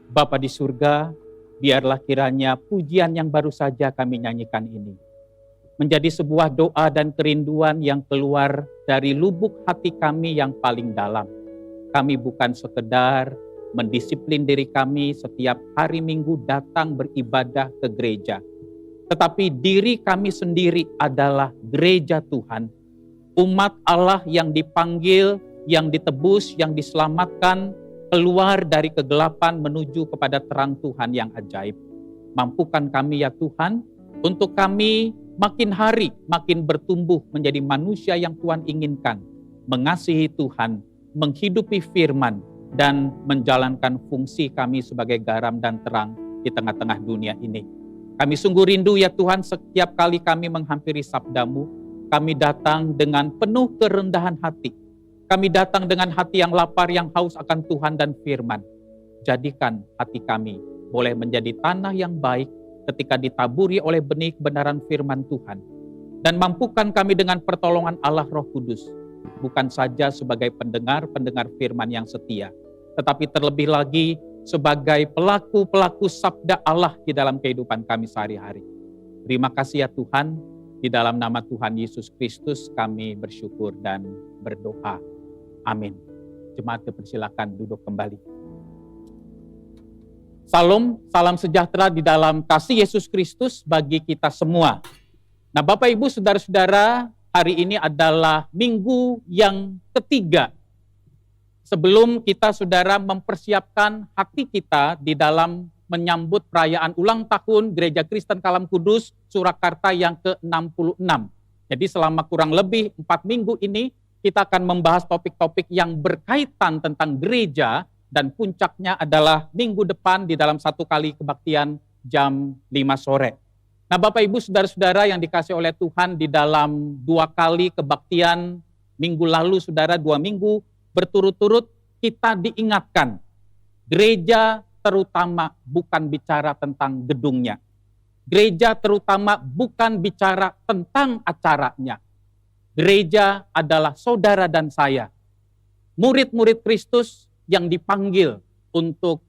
Bapa di surga, biarlah kiranya pujian yang baru saja kami nyanyikan ini menjadi sebuah doa dan kerinduan yang keluar dari lubuk hati kami yang paling dalam. Kami bukan sekedar mendisiplin diri kami setiap hari Minggu datang beribadah ke gereja, tetapi diri kami sendiri adalah gereja Tuhan, umat Allah yang dipanggil, yang ditebus, yang diselamatkan, keluar dari kegelapan menuju kepada terang Tuhan yang ajaib. Mampukan kami ya Tuhan, untuk kami makin hari makin bertumbuh menjadi manusia yang Tuhan inginkan, mengasihi Tuhan, menghidupi firman, dan menjalankan fungsi kami sebagai garam dan terang di tengah-tengah dunia ini. Kami sungguh rindu ya Tuhan, setiap kali kami menghampiri sabda-Mu, kami datang dengan penuh kerendahan hati. Kami datang dengan hati yang lapar, yang haus akan Tuhan dan firman. Jadikan hati kami boleh menjadi tanah yang baik ketika ditaburi oleh benih kebenaran firman Tuhan. Dan mampukan kami dengan pertolongan Allah Roh Kudus, bukan saja sebagai pendengar firman yang setia, tetapi terlebih lagi sebagai pelaku-pelaku sabda Allah di dalam kehidupan kami sehari-hari. Terima kasih ya Tuhan, di dalam nama Tuhan Yesus Kristus kami bersyukur dan berdoa. Amin. Jemaat dipersilakan duduk kembali. Salam sejahtera di dalam kasih Yesus Kristus bagi kita semua. Nah Bapak Ibu Saudara-saudara, hari ini adalah minggu yang ketiga sebelum kita saudara mempersiapkan hati kita di dalam menyambut perayaan ulang tahun Gereja Kristen Kalam Kudus Surakarta yang ke-66. Jadi selama kurang lebih 4 minggu ini kita akan membahas topik-topik yang berkaitan tentang gereja, dan puncaknya adalah minggu depan di dalam satu kali kebaktian jam 5 sore. Nah Bapak Ibu Saudara-saudara yang dikasih oleh Tuhan, di dalam 2 kali kebaktian minggu lalu saudara, 2 minggu berturut-turut kita diingatkan, gereja terutama bukan bicara tentang gedungnya. Gereja terutama bukan bicara tentang acaranya. Gereja adalah saudara dan saya, murid-murid Kristus yang dipanggil untuk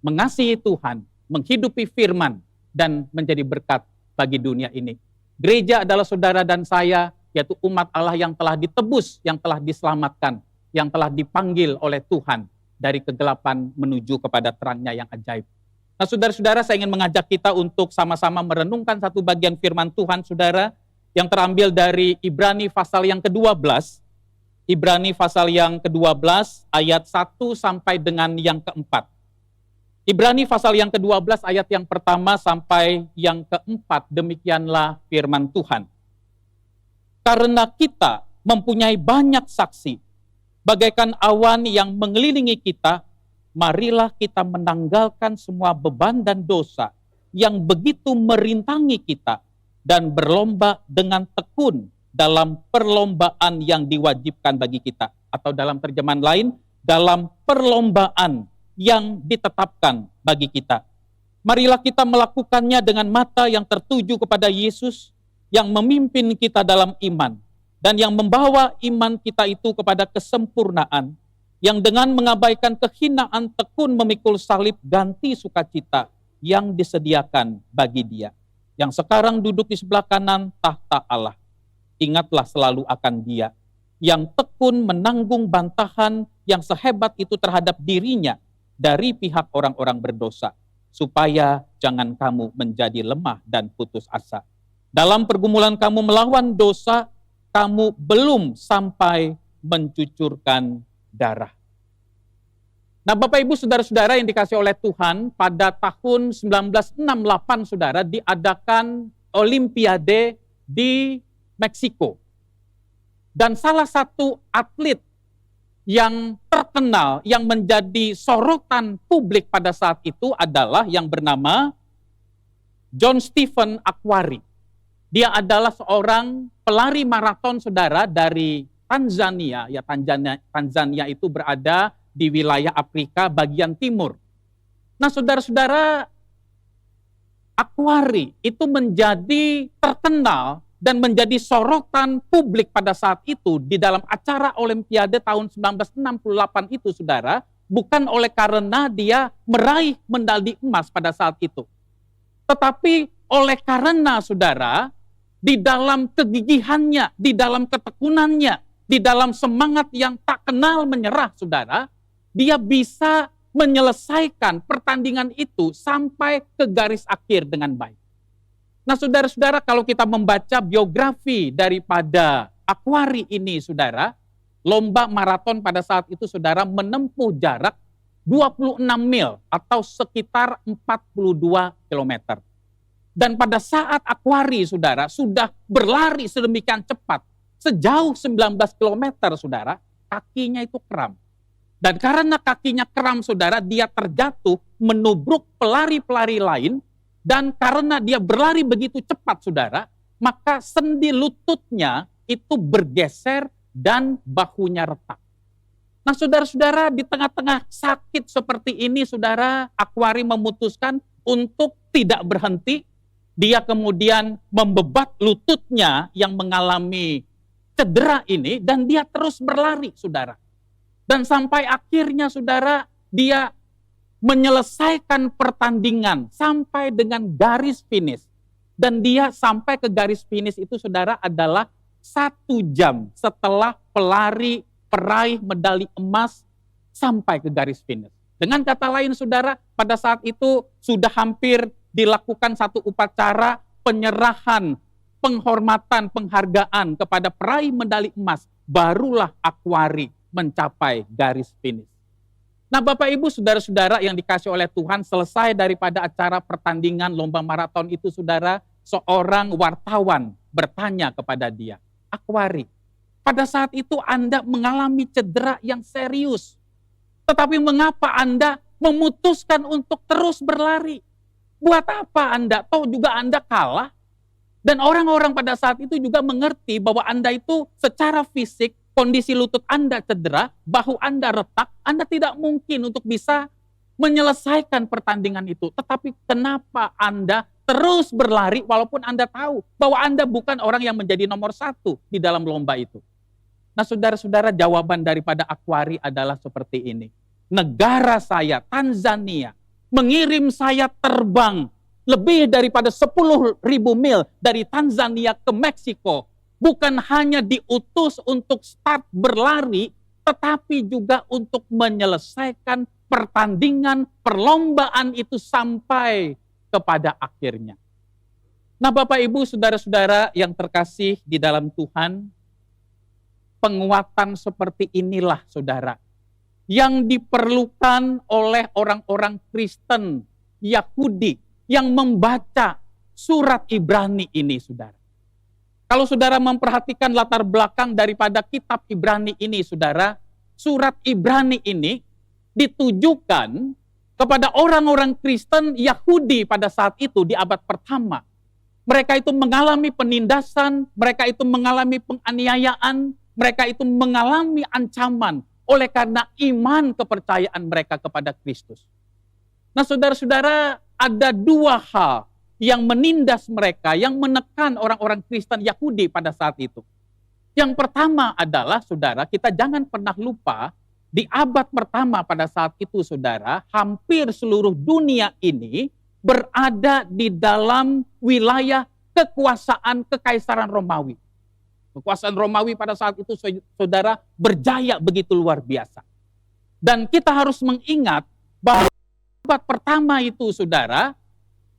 mengasihi Tuhan, menghidupi firman, dan menjadi berkat bagi dunia ini. Gereja adalah saudara dan saya, yaitu umat Allah yang telah ditebus, yang telah diselamatkan, yang telah dipanggil oleh Tuhan dari kegelapan menuju kepada terangnya yang ajaib. Nah saudara-saudara, saya ingin mengajak kita untuk sama-sama merenungkan satu bagian firman Tuhan saudara, yang terambil dari Ibrani pasal yang ke-12, Ibrani pasal yang ke-12 ayat 1 sampai dengan yang ke-4. Ibrani pasal yang ke-12 ayat yang pertama sampai yang ke-4, demikianlah firman Tuhan. Karena kita mempunyai banyak saksi, bagaikan awan yang mengelilingi kita, marilah kita menanggalkan semua beban dan dosa yang begitu merintangi kita, dan berlomba dengan tekun dalam perlombaan yang diwajibkan bagi kita. Atau dalam terjemahan lain, dalam perlombaan yang ditetapkan bagi kita. Marilah kita melakukannya dengan mata yang tertuju kepada Yesus, yang memimpin kita dalam iman, dan yang membawa iman kita itu kepada kesempurnaan, yang dengan mengabaikan kehinaan tekun memikul salib ganti sukacita yang disediakan bagi Dia, yang sekarang duduk di sebelah kanan tahta Allah. Ingatlah selalu akan Dia, yang tekun menanggung bantahan yang sehebat itu terhadap dirinya dari pihak orang-orang berdosa, supaya jangan kamu menjadi lemah dan putus asa. Dalam pergumulan kamu melawan dosa, kamu belum sampai mencucurkan darah. Nah Bapak Ibu Saudara-saudara yang dikasih oleh Tuhan, pada tahun 1968 saudara diadakan Olimpiade di Meksiko. Dan salah satu atlet yang terkenal, yang menjadi sorotan publik pada saat itu adalah yang bernama John Stephen Akhwari. Dia adalah seorang pelari maraton saudara dari Tanzania. Ya, Tanzania itu berada di wilayah Afrika bagian timur. Nah saudara-saudara, Akhwari itu menjadi terkenal dan menjadi sorotan publik pada saat itu di dalam acara Olimpiade tahun 1968 itu saudara, bukan oleh karena dia meraih medali emas pada saat itu. Tetapi oleh karena saudara, di dalam kegigihannya, di dalam ketekunannya, di dalam semangat yang tak kenal menyerah saudara, dia bisa menyelesaikan pertandingan itu sampai ke garis akhir dengan baik. Nah saudara-saudara, kalau kita membaca biografi daripada Aquari ini saudara, lomba maraton pada saat itu saudara menempuh jarak 26 mil atau sekitar 42 kilometer. Dan pada saat Aquari saudara sudah berlari sedemikian cepat, sejauh 19 kilometer saudara, kakinya itu kram. Dan karena kakinya kram saudara, dia terjatuh menubruk pelari-pelari lain. Dan karena dia berlari begitu cepat saudara, maka sendi lututnya itu bergeser dan bahunya retak. Nah saudara-saudara, di tengah-tengah sakit seperti ini saudara, Aquari memutuskan untuk tidak berhenti. Dia kemudian membebat lututnya yang mengalami cedera ini dan dia terus berlari saudara. Dan sampai akhirnya saudara, dia menyelesaikan pertandingan sampai dengan garis finish. Dan dia sampai ke garis finish itu saudara adalah 1 jam setelah pelari peraih medali emas sampai ke garis finish. Dengan kata lain saudara, pada saat itu sudah hampir dilakukan satu upacara penyerahan, penghormatan, penghargaan kepada peraih medali emas. Barulah Aquari mencapai garis finish. Nah Bapak Ibu saudara-saudara yang dikasih oleh Tuhan, selesai daripada acara pertandingan lomba maraton itu saudara, seorang wartawan bertanya kepada dia, Aquari, pada saat itu Anda mengalami cedera yang serius, tetapi mengapa Anda memutuskan untuk terus berlari? Buat apa Anda? Toh juga Anda kalah. Dan orang-orang pada saat itu juga mengerti bahwa Anda itu secara fisik, kondisi lutut Anda cedera, bahu Anda retak, Anda tidak mungkin untuk bisa menyelesaikan pertandingan itu. Tetapi kenapa Anda terus berlari walaupun Anda tahu bahwa Anda bukan orang yang menjadi nomor 1 di dalam lomba itu? Nah saudara-saudara, jawaban daripada Aquari adalah seperti ini. Negara saya, Tanzania, mengirim saya terbang lebih daripada 10.000 mil dari Tanzania ke Meksiko. Bukan hanya diutus untuk start berlari, tetapi juga untuk menyelesaikan pertandingan, perlombaan itu sampai kepada akhirnya. Nah Bapak Ibu, saudara-saudara yang terkasih di dalam Tuhan, penguatan seperti inilah saudara, yang diperlukan oleh orang-orang Kristen, Yahudi, yang membaca surat Ibrani ini saudara. Kalau saudara memperhatikan latar belakang daripada kitab Ibrani ini, saudara, surat Ibrani ini ditujukan kepada orang-orang Kristen Yahudi pada saat itu di abad pertama. Mereka itu mengalami penindasan, mereka itu mengalami penganiayaan, mereka itu mengalami ancaman oleh karena iman kepercayaan mereka kepada Kristus. Nah saudara-saudara, ada 2 hal yang menindas mereka, yang menekan orang-orang Kristen Yahudi pada saat itu. Yang pertama adalah, saudara, kita jangan pernah lupa, di abad pertama pada saat itu, saudara, hampir seluruh dunia ini berada di dalam wilayah kekuasaan Kekaisaran Romawi. Kekuasaan Romawi pada saat itu, saudara, berjaya begitu luar biasa. Dan kita harus mengingat bahwa abad pertama itu, saudara,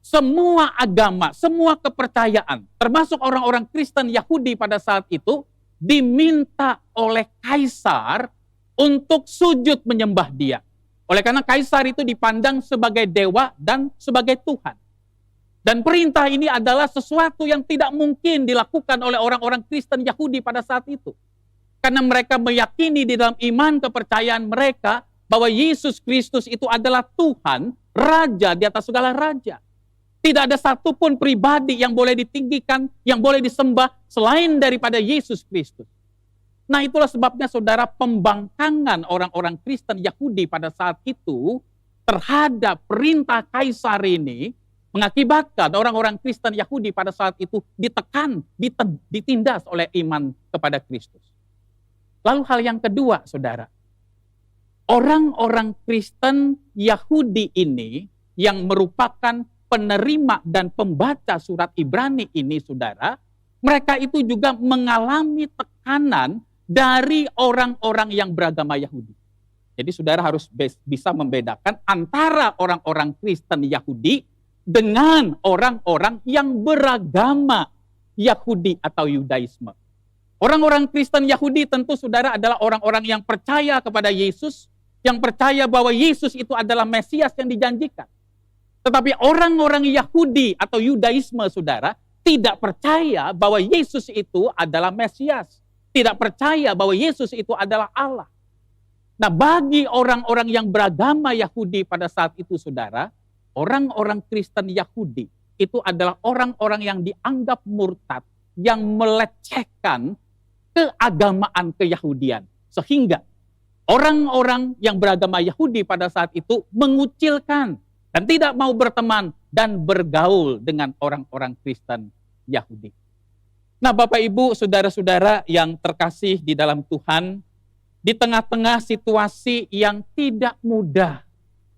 semua agama, semua kepercayaan, termasuk orang-orang Kristen Yahudi pada saat itu, diminta oleh kaisar untuk sujud menyembah dia. Oleh karena kaisar itu dipandang sebagai dewa dan sebagai Tuhan. Dan perintah ini adalah sesuatu yang tidak mungkin dilakukan oleh orang-orang Kristen Yahudi pada saat itu. Karena mereka meyakini di dalam iman kepercayaan mereka bahwa Yesus Kristus itu adalah Tuhan, Raja di atas segala raja. Tidak ada satupun pribadi yang boleh ditinggikan, yang boleh disembah selain daripada Yesus Kristus. Nah itulah sebabnya saudara, pembangkangan orang-orang Kristen Yahudi pada saat itu terhadap perintah kaisar ini mengakibatkan orang-orang Kristen Yahudi pada saat itu ditekan, ditindas oleh iman kepada Kristus. Lalu hal yang kedua saudara, Orang-orang Kristen Yahudi ini yang merupakan penerima dan pembaca surat Ibrani ini, saudara, mereka itu juga mengalami tekanan dari orang-orang yang beragama Yahudi. Jadi saudara harus bisa membedakan antara orang-orang Kristen Yahudi dengan orang-orang yang beragama Yahudi atau Yudaisme. Orang-orang Kristen Yahudi tentu saudara adalah orang-orang yang percaya kepada Yesus, yang percaya bahwa Yesus itu adalah Mesias yang dijanjikan. Tetapi orang-orang Yahudi atau Yudaisme, saudara, tidak percaya bahwa Yesus itu adalah Mesias. Tidak percaya bahwa Yesus itu adalah Allah. Nah, bagi orang-orang yang beragama Yahudi pada saat itu, saudara, orang-orang Kristen Yahudi itu adalah orang-orang yang dianggap murtad, yang melecehkan keagamaan keyahudian. Sehingga orang-orang yang beragama Yahudi pada saat itu mengucilkan dan tidak mau berteman dan bergaul dengan orang-orang Kristen Yahudi. Nah, Bapak Ibu, saudara-saudara yang terkasih di dalam Tuhan, di tengah-tengah situasi yang tidak mudah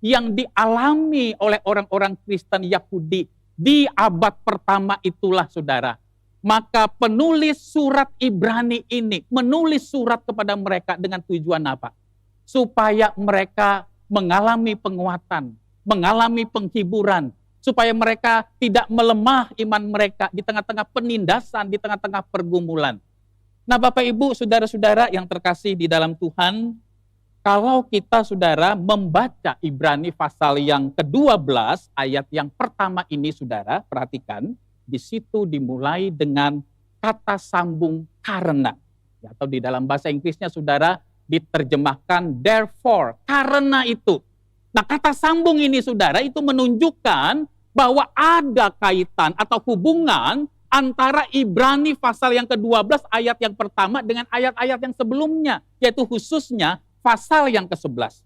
yang dialami oleh orang-orang Kristen Yahudi di abad pertama itulah, saudara, maka penulis surat Ibrani ini menulis surat kepada mereka dengan tujuan apa? Supaya mereka mengalami penguatan, mengalami penghiburan, supaya mereka tidak melemah iman mereka di tengah-tengah penindasan, di tengah-tengah pergumulan. Nah, Bapak Ibu, saudara-saudara yang terkasih di dalam Tuhan, kalau kita, saudara, membaca Ibrani pasal yang ke-12, ayat yang pertama ini, saudara, perhatikan, di situ dimulai dengan kata sambung karena. Ya, atau di dalam bahasa Inggrisnya, saudara, diterjemahkan therefore, karena itu. Nah, kata sambung ini, saudara, itu menunjukkan bahwa ada kaitan atau hubungan antara Ibrani pasal yang ke-12 ayat yang pertama dengan ayat-ayat yang sebelumnya, yaitu khususnya pasal yang ke-11.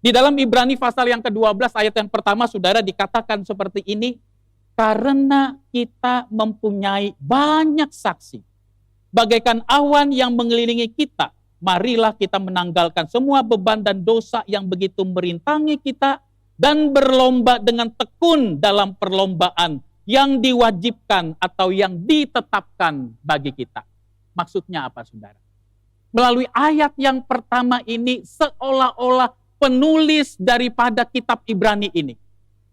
Di dalam Ibrani pasal yang ke-12 ayat yang pertama, saudara, dikatakan seperti ini, karena kita mempunyai banyak saksi, bagaikan awan yang mengelilingi kita, marilah kita menanggalkan semua beban dan dosa yang begitu merintangi kita dan berlomba dengan tekun dalam perlombaan yang diwajibkan atau yang ditetapkan bagi kita. Maksudnya apa, saudara? Melalui ayat yang pertama ini seolah-olah penulis daripada kitab Ibrani ini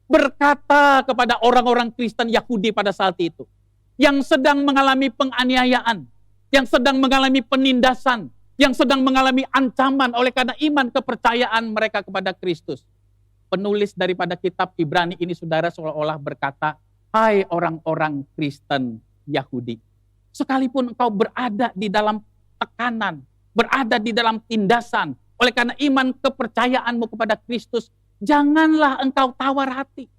berkata kepada orang-orang Kristen Yahudi pada saat itu yang sedang mengalami penganiayaan, yang sedang mengalami penindasan, yang sedang mengalami ancaman oleh karena iman kepercayaan mereka kepada Kristus. Penulis daripada kitab Ibrani ini, saudara, seolah-olah berkata, hai orang-orang Kristen Yahudi, sekalipun engkau berada di dalam tekanan, berada di dalam tindasan, oleh karena iman kepercayaanmu kepada Kristus, janganlah engkau tawar hati.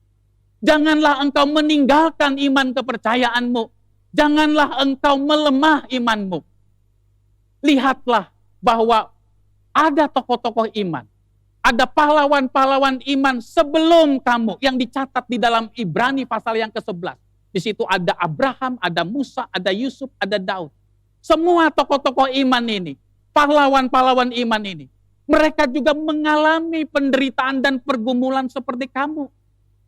Janganlah engkau meninggalkan iman kepercayaanmu. Janganlah engkau melemah imanmu. Lihatlah bahwa ada tokoh-tokoh iman, ada pahlawan-pahlawan iman sebelum kamu yang dicatat di dalam Ibrani pasal yang ke-11. Di situ ada Abraham, ada Musa, ada Yusuf, ada Daud. Semua tokoh-tokoh iman ini, pahlawan-pahlawan iman ini, mereka juga mengalami penderitaan dan pergumulan seperti kamu.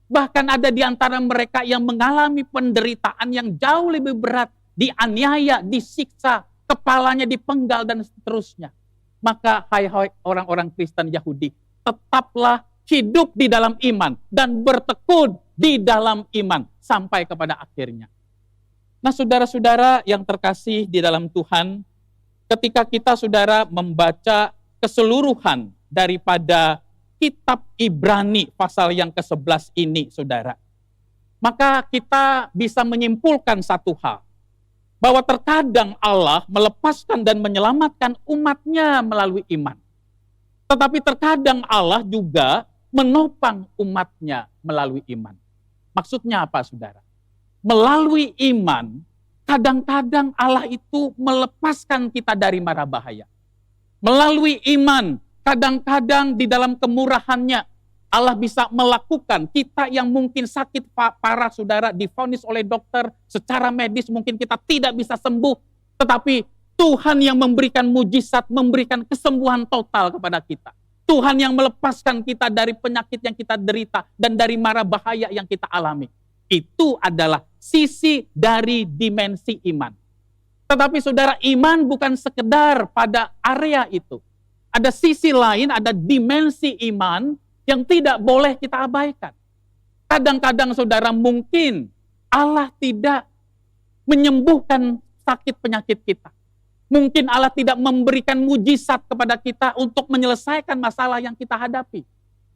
Bahkan ada di antara mereka yang mengalami penderitaan yang jauh lebih berat, dianiaya, disiksa, kepalanya dipenggal dan seterusnya. Maka hai orang-orang Kristen Yahudi, tetaplah hidup di dalam iman dan bertekun di dalam iman sampai kepada akhirnya. Nah, saudara-saudara yang terkasih di dalam Tuhan, ketika kita, saudara, membaca keseluruhan daripada kitab Ibrani pasal yang ke-11 ini, saudara, maka kita bisa menyimpulkan satu hal, bahwa terkadang Allah melepaskan dan menyelamatkan umatnya melalui iman. Tetapi terkadang Allah juga menopang umatnya melalui iman. Maksudnya apa, saudara? Melalui iman, kadang-kadang Allah itu melepaskan kita dari mara bahaya. Melalui iman, kadang-kadang di dalam kemurahannya, Allah bisa melakukan kita yang mungkin sakit parah, saudara, divonis oleh dokter, secara medis mungkin kita tidak bisa sembuh, tetapi Tuhan yang memberikan mujizat, memberikan kesembuhan total kepada kita. Tuhan yang melepaskan kita dari penyakit yang kita derita dan dari mara bahaya yang kita alami. Itu adalah sisi dari dimensi iman. Tetapi saudara, iman bukan sekedar pada area itu. Ada sisi lain, ada dimensi iman yang tidak boleh kita abaikan. Kadang-kadang saudara, mungkin Allah tidak menyembuhkan sakit penyakit kita. Mungkin Allah tidak memberikan mujizat kepada kita untuk menyelesaikan masalah yang kita hadapi.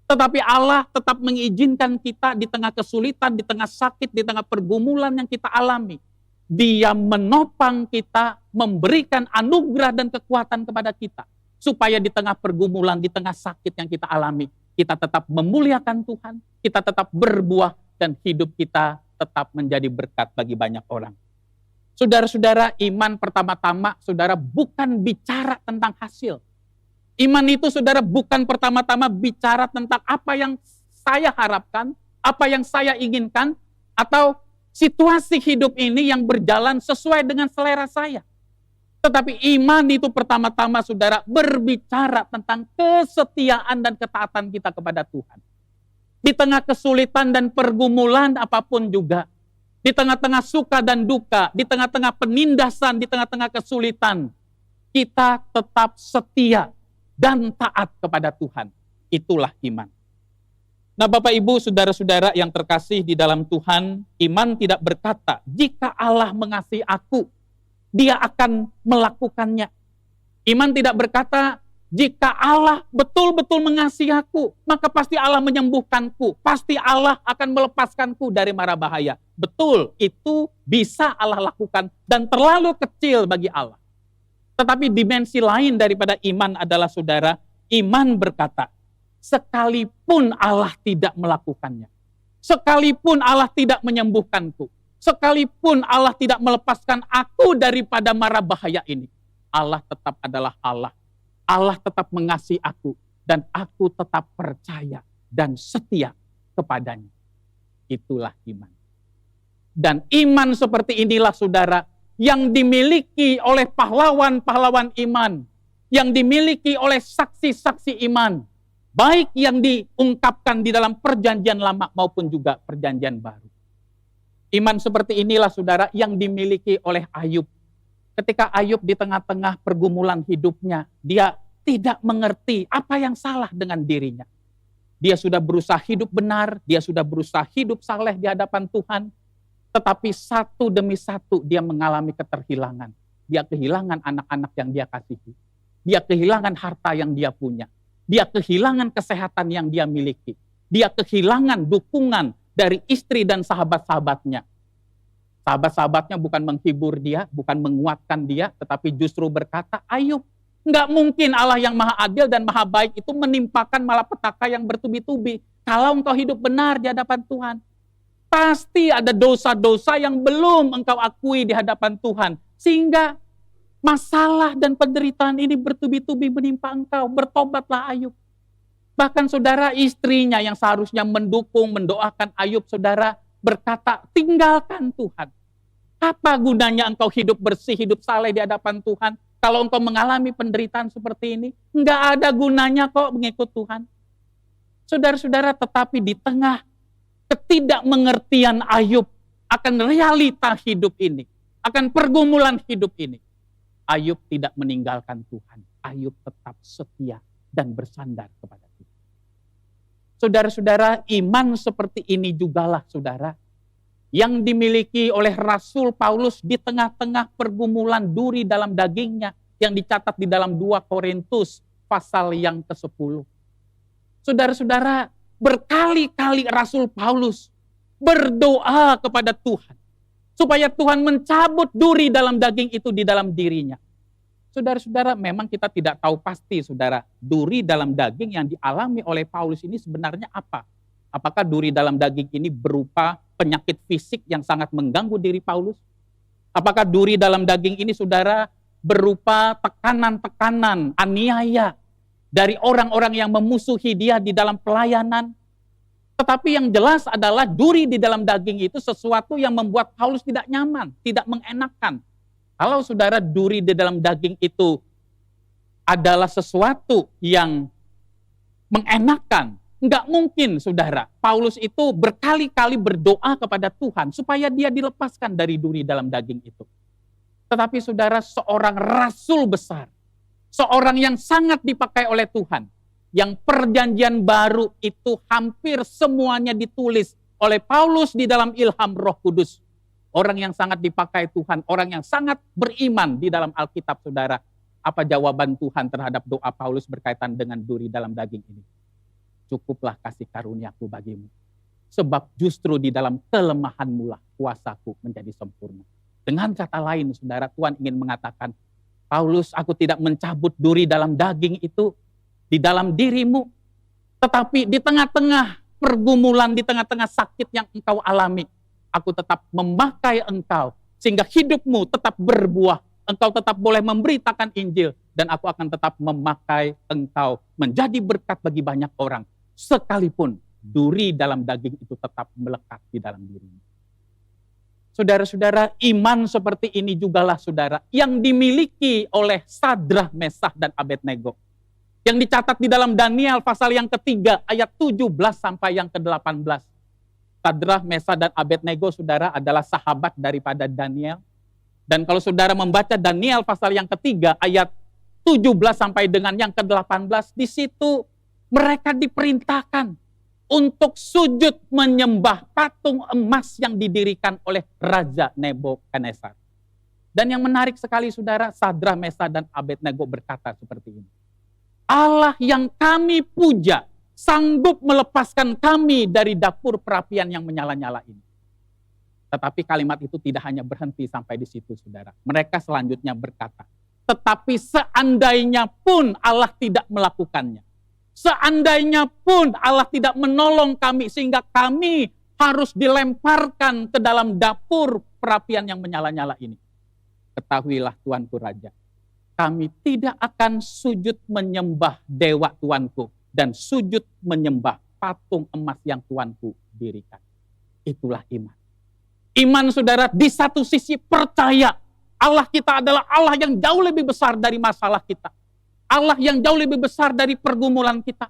Tetapi Allah tetap mengizinkan kita di tengah kesulitan, di tengah sakit, di tengah pergumulan yang kita alami. Dia menopang kita, memberikan anugerah dan kekuatan kepada kita. Supaya di tengah pergumulan, di tengah sakit yang kita alami, kita tetap memuliakan Tuhan, kita tetap berbuah, dan hidup kita tetap menjadi berkat bagi banyak orang. Saudara-saudara, iman pertama-tama, saudara, bukan bicara tentang hasil. Iman itu, saudara, bukan pertama-tama bicara tentang apa yang saya harapkan, apa yang saya inginkan, atau situasi hidup ini yang berjalan sesuai dengan selera saya. Tetapi iman itu pertama-tama, saudara, berbicara tentang kesetiaan dan ketaatan kita kepada Tuhan. Di tengah kesulitan dan pergumulan apapun juga, di tengah-tengah suka dan duka, di tengah-tengah penindasan, di tengah-tengah kesulitan, kita tetap setia dan taat kepada Tuhan. Itulah iman. Nah, Bapak Ibu, saudara-saudara yang terkasih di dalam Tuhan, iman tidak berkata, jika Allah mengasihi aku, Dia akan melakukannya. Iman tidak berkata, jika Allah betul-betul mengasihi aku, maka pasti Allah menyembuhkanku. Pasti Allah akan melepaskanku dari mara bahaya. Betul, itu bisa Allah lakukan dan terlalu kecil bagi Allah. Tetapi dimensi lain daripada iman adalah, saudara, iman berkata, sekalipun Allah tidak melakukannya, sekalipun Allah tidak menyembuhkanku, sekalipun Allah tidak melepaskan aku daripada mara bahaya ini, Allah tetap adalah Allah. Allah tetap mengasihi aku, dan aku tetap percaya dan setia kepadanya. Itulah iman. Dan iman seperti inilah, saudara, yang dimiliki oleh pahlawan-pahlawan iman, yang dimiliki oleh saksi-saksi iman, baik yang diungkapkan di dalam perjanjian lama maupun juga perjanjian baru. Iman seperti inilah, saudara, yang dimiliki oleh Ayub. Ketika Ayub di tengah-tengah pergumulan hidupnya, dia tidak mengerti apa yang salah dengan dirinya. Dia sudah berusaha hidup benar, dia sudah berusaha hidup saleh di hadapan Tuhan, tetapi satu demi satu dia mengalami keterhilangan. Dia kehilangan anak-anak yang dia kasihi. Dia kehilangan harta yang dia punya. Dia kehilangan kesehatan yang dia miliki. Dia kehilangan dukungan dari istri dan sahabat-sahabatnya. Sahabat-sahabatnya bukan menghibur dia, bukan menguatkan dia, tetapi justru berkata, Ayub, nggak mungkin Allah yang maha adil dan maha baik itu menimpakan malapetaka yang bertubi-tubi kalau engkau hidup benar di hadapan Tuhan. Pasti ada dosa-dosa yang belum engkau akui di hadapan Tuhan, sehingga masalah dan penderitaan ini bertubi-tubi menimpa engkau. Bertobatlah Ayub. Bahkan saudara, istrinya yang seharusnya mendukung, mendoakan Ayub, saudara, berkata, tinggalkan Tuhan. Apa gunanya engkau hidup bersih, hidup saleh di hadapan Tuhan, kalau engkau mengalami penderitaan seperti ini? Enggak ada gunanya kok mengikut Tuhan. Saudara-saudara, tetapi di tengah ketidakmengertian Ayub akan realita hidup ini, akan pergumulan hidup ini, Ayub tidak meninggalkan Tuhan. Ayub tetap setia dan bersandar kepada Tuhan. Saudara-saudara, iman seperti ini jugalah, saudara, yang dimiliki oleh Rasul Paulus di tengah-tengah pergumulan duri dalam dagingnya yang dicatat di dalam 2 Korintus pasal yang ke-10. Saudara-saudara, berkali-kali Rasul Paulus berdoa kepada Tuhan supaya Tuhan mencabut duri dalam daging itu di dalam dirinya. Saudara-saudara, memang kita tidak tahu pasti, saudara, duri dalam daging yang dialami oleh Paulus ini sebenarnya apa? Apakah duri dalam daging ini berupa penyakit fisik yang sangat mengganggu diri Paulus? Apakah duri dalam daging ini, saudara, berupa tekanan-tekanan, aniaya dari orang-orang yang memusuhi dia di dalam pelayanan? Tetapi yang jelas adalah duri di dalam daging itu sesuatu yang membuat Paulus tidak nyaman, tidak mengenakan. Kalau saudara, duri di dalam daging itu adalah sesuatu yang mengenakan. Enggak mungkin, saudara. Paulus itu berkali-kali berdoa kepada Tuhan supaya dia dilepaskan dari duri dalam daging itu. Tetapi saudara, seorang rasul besar, seorang yang sangat dipakai oleh Tuhan, yang perjanjian baru itu hampir semuanya ditulis oleh Paulus di dalam ilham Roh Kudus. Orang yang sangat dipakai Tuhan, orang yang sangat beriman di dalam Alkitab, saudara. Apa jawaban Tuhan terhadap doa Paulus berkaitan dengan duri dalam daging ini? Cukuplah kasih karuniaku bagimu. Sebab justru di dalam kelemahanmu lah kuasaku menjadi sempurna. Dengan kata lain, saudara, Tuhan ingin mengatakan, Paulus, aku tidak mencabut duri dalam daging itu di dalam dirimu. Tetapi di tengah-tengah pergumulan, di tengah-tengah sakit yang engkau alami, aku tetap memakai engkau. Sehingga hidupmu tetap berbuah. Engkau tetap boleh memberitakan Injil. Dan aku akan tetap memakai engkau menjadi berkat bagi banyak orang. Sekalipun duri dalam daging itu tetap melekat di dalam dirimu. Saudara-saudara, iman seperti ini jugalah, saudara, yang dimiliki oleh Sadrah, Mesakh, dan Abednego. Yang dicatat di dalam Daniel pasal yang ketiga, ayat 17 sampai yang ke-18. Sadrah, Mesakh, dan Abednego, saudara, adalah sahabat daripada Daniel. Dan kalau saudara membaca Daniel pasal yang ketiga, ayat 17 sampai dengan yang ke-18, di situ mereka diperintahkan untuk sujud menyembah patung emas yang didirikan oleh Raja Nebukadnezar. Dan yang menarik sekali, saudara, Sadrah, Mesakh, dan Abednego berkata seperti ini. Allah yang kami puja sanggup melepaskan kami dari dapur perapian yang menyala-nyala ini. Tetapi kalimat itu tidak hanya berhenti sampai di situ, saudara. Mereka selanjutnya berkata, tetapi seandainya pun Allah tidak melakukannya, seandainya pun Allah tidak menolong kami sehingga kami harus dilemparkan ke dalam dapur perapian yang menyala-nyala ini, ketahuilah Tuanku Raja, kami tidak akan sujud menyembah dewa Tuanku dan sujud menyembah patung emas yang Tuanku dirikan. Itulah iman. Iman, saudara, di satu sisi percaya Allah kita adalah Allah yang jauh lebih besar dari masalah kita. Allah yang jauh lebih besar dari pergumulan kita.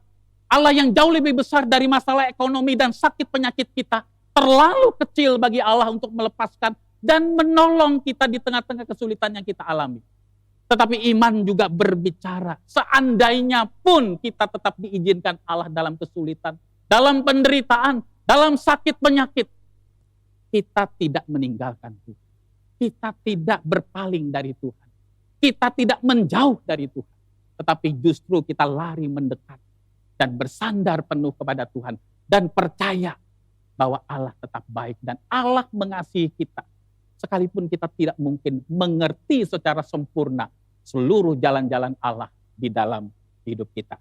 Allah yang jauh lebih besar dari masalah ekonomi dan sakit penyakit kita. Terlalu kecil bagi Allah untuk melepaskan dan menolong kita di tengah-tengah kesulitan yang kita alami. Tetapi iman juga berbicara, seandainya pun kita tetap diizinkan Allah dalam kesulitan, dalam penderitaan, dalam sakit penyakit, kita tidak meninggalkan Tuhan. Kita tidak berpaling dari Tuhan. Kita tidak menjauh dari Tuhan. Tetapi justru kita lari mendekat dan bersandar penuh kepada Tuhan. Dan percaya bahwa Allah tetap baik dan Allah mengasihi kita. Sekalipun kita tidak mungkin mengerti secara sempurna seluruh jalan-jalan Allah di dalam hidup kita.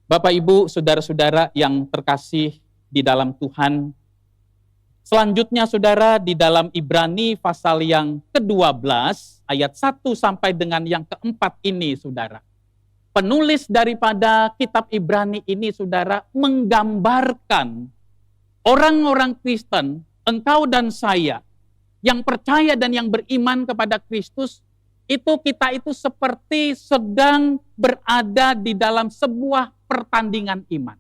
Bapak, Ibu, saudara-saudara yang terkasih di dalam Tuhan, selanjutnya, saudara, di dalam Ibrani pasal yang ke-12, ayat 1 sampai dengan yang ke-4 ini, saudara. Penulis daripada kitab Ibrani ini, saudara, menggambarkan orang-orang Kristen, engkau dan saya, yang percaya dan yang beriman kepada Kristus, kita itu seperti sedang berada di dalam sebuah pertandingan iman.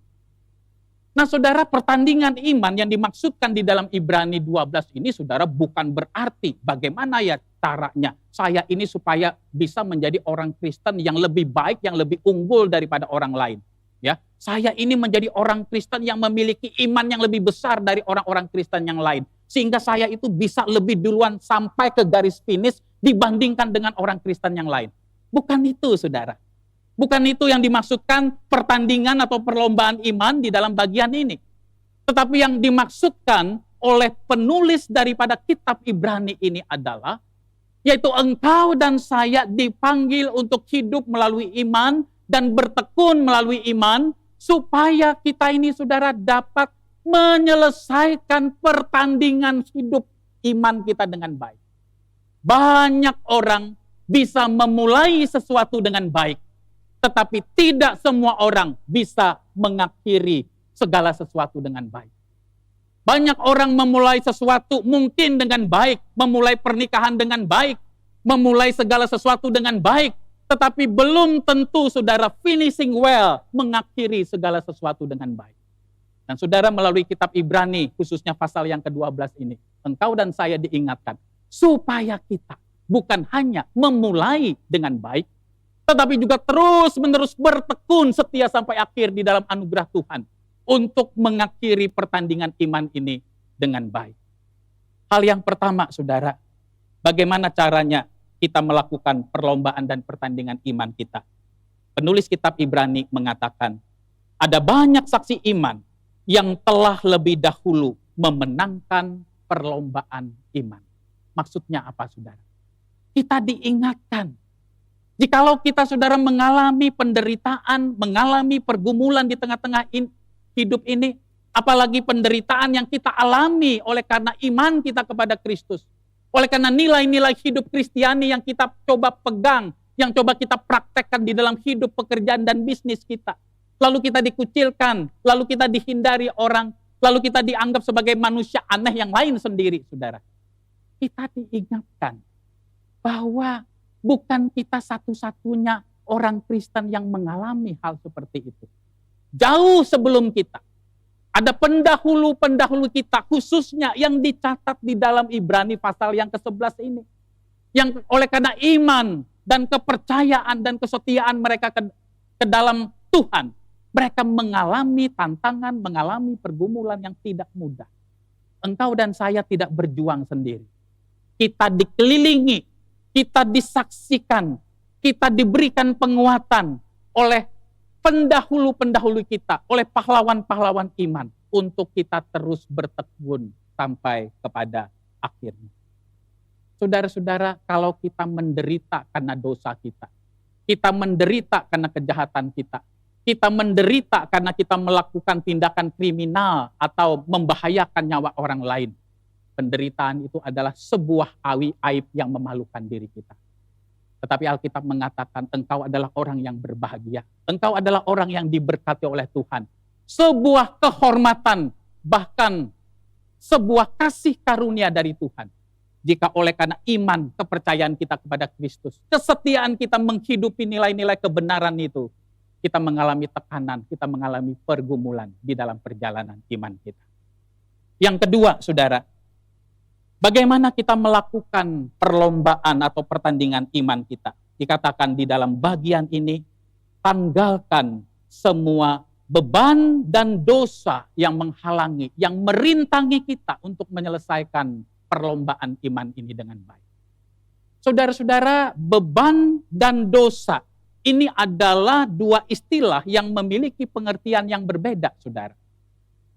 Nah, saudara, pertandingan iman yang dimaksudkan di dalam Ibrani 12 ini, saudara, bukan berarti bagaimana ya caranya saya ini supaya bisa menjadi orang Kristen yang lebih baik, yang lebih unggul daripada orang lain. Ya, saya ini menjadi orang Kristen yang memiliki iman yang lebih besar dari orang-orang Kristen yang lain, sehingga saya itu bisa lebih duluan sampai ke garis finish dibandingkan dengan orang Kristen yang lain. Bukan itu, saudara. Bukan itu yang dimaksudkan pertandingan atau perlombaan iman di dalam bagian ini. Tetapi yang dimaksudkan oleh penulis daripada kitab Ibrani ini adalah, yaitu engkau dan saya dipanggil untuk hidup melalui iman dan bertekun melalui iman, supaya kita ini, saudara, dapat menyelesaikan pertandingan hidup iman kita dengan baik. Banyak orang bisa memulai sesuatu dengan baik, tetapi tidak semua orang bisa mengakhiri segala sesuatu dengan baik. Banyak orang memulai sesuatu mungkin dengan baik, memulai pernikahan dengan baik, memulai segala sesuatu dengan baik, tetapi belum tentu saudara finishing well, mengakhiri segala sesuatu dengan baik. Dan saudara melalui kitab Ibrani, khususnya pasal yang ke-12 ini, engkau dan saya diingatkan, supaya kita bukan hanya memulai dengan baik, tetapi juga terus-menerus bertekun setia sampai akhir di dalam anugerah Tuhan, untuk mengakhiri pertandingan iman ini dengan baik. Hal yang pertama, saudara, bagaimana caranya kita melakukan perlombaan dan pertandingan iman kita? Penulis kitab Ibrani mengatakan, ada banyak saksi iman yang telah lebih dahulu memenangkan perlombaan iman. Maksudnya apa, saudara? Kita diingatkan, jikalau kita, saudara, mengalami penderitaan, mengalami pergumulan di tengah-tengah hidup ini, apalagi penderitaan yang kita alami oleh karena iman kita kepada Kristus, oleh karena nilai-nilai hidup Kristiani yang kita coba pegang, yang coba kita praktekkan di dalam hidup, pekerjaan, dan bisnis kita. Lalu kita dikucilkan, lalu kita dihindari orang, lalu kita dianggap sebagai manusia aneh yang lain sendiri, saudara. Kita diingatkan bahwa bukan kita satu-satunya orang Kristen yang mengalami hal seperti itu. Jauh sebelum kita, ada pendahulu-pendahulu kita, khususnya yang dicatat di dalam Ibrani pasal yang ke-11 ini. Yang oleh karena iman dan kepercayaan dan kesetiaan mereka ke dalam Tuhan, mereka mengalami tantangan, mengalami pergumulan yang tidak mudah. Engkau dan saya tidak berjuang sendiri. Kita dikelilingi, kita disaksikan, kita diberikan penguatan oleh pendahulu-pendahulu kita, oleh pahlawan-pahlawan iman, untuk kita terus bertekun sampai kepada akhirnya. Saudara-saudara, kalau kita menderita karena dosa kita menderita karena kejahatan kita menderita karena kita melakukan tindakan kriminal atau membahayakan nyawa orang lain, penderitaan itu adalah sebuah aib yang memalukan diri kita. Tetapi Alkitab mengatakan engkau adalah orang yang berbahagia. Engkau adalah orang yang diberkati oleh Tuhan. Sebuah kehormatan, bahkan sebuah kasih karunia dari Tuhan. Jika oleh karena iman, kepercayaan kita kepada Kristus, kesetiaan kita menghidupi nilai-nilai kebenaran itu, kita mengalami tekanan, kita mengalami pergumulan di dalam perjalanan iman kita. Yang kedua, saudara, bagaimana kita melakukan perlombaan atau pertandingan iman kita? Dikatakan di dalam bagian ini, tanggalkan semua beban dan dosa yang menghalangi, yang merintangi kita untuk menyelesaikan perlombaan iman ini dengan baik. Saudara-saudara, beban dan dosa ini adalah dua istilah yang memiliki pengertian yang berbeda, saudara.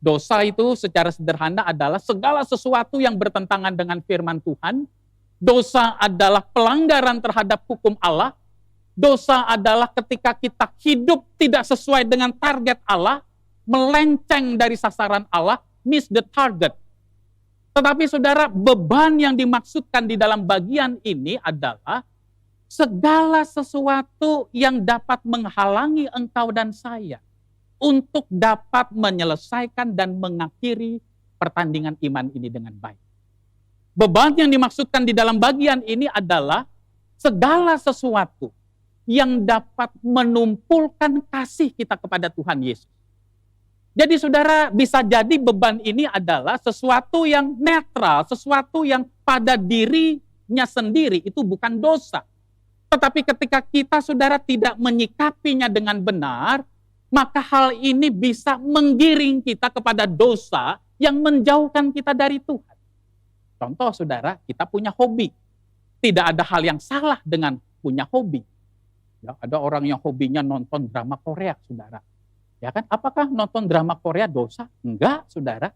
Dosa itu secara sederhana adalah segala sesuatu yang bertentangan dengan firman Tuhan. Dosa adalah pelanggaran terhadap hukum Allah. Dosa adalah ketika kita hidup tidak sesuai dengan target Allah, melenceng dari sasaran Allah, miss the target. Tetapi saudara, beban yang dimaksudkan di dalam bagian ini adalah segala sesuatu yang dapat menghalangi engkau dan saya untuk dapat menyelesaikan dan mengakhiri pertandingan iman ini dengan baik. Beban yang dimaksudkan di dalam bagian ini adalah segala sesuatu yang dapat menumpulkan kasih kita kepada Tuhan Yesus. Jadi saudara, bisa jadi beban ini adalah sesuatu yang netral, sesuatu yang pada dirinya sendiri itu bukan dosa. Tetapi ketika kita, saudara, tidak menyikapinya dengan benar, maka hal ini bisa menggiring kita kepada dosa yang menjauhkan kita dari Tuhan. Contoh, saudara, kita punya hobi. Tidak ada hal yang salah dengan punya hobi. Ya, ada orang yang hobinya nonton drama Korea, saudara. Ya kan? Apakah nonton drama Korea dosa? Enggak, saudara.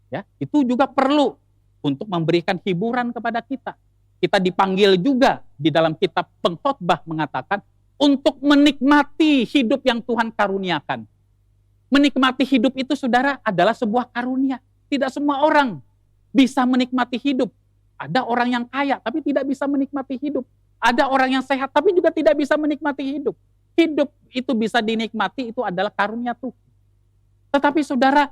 Ya, itu juga perlu untuk memberikan hiburan kepada kita. Kita dipanggil juga di dalam kitab Pengkhotbah mengatakan untuk menikmati hidup yang Tuhan karuniakan. Menikmati hidup itu, saudara, adalah sebuah karunia. Tidak semua orang bisa menikmati hidup. Ada orang yang kaya tapi tidak bisa menikmati hidup. Ada orang yang sehat tapi juga tidak bisa menikmati hidup. Hidup itu bisa dinikmati, itu adalah karunia Tuhan. Tetapi saudara,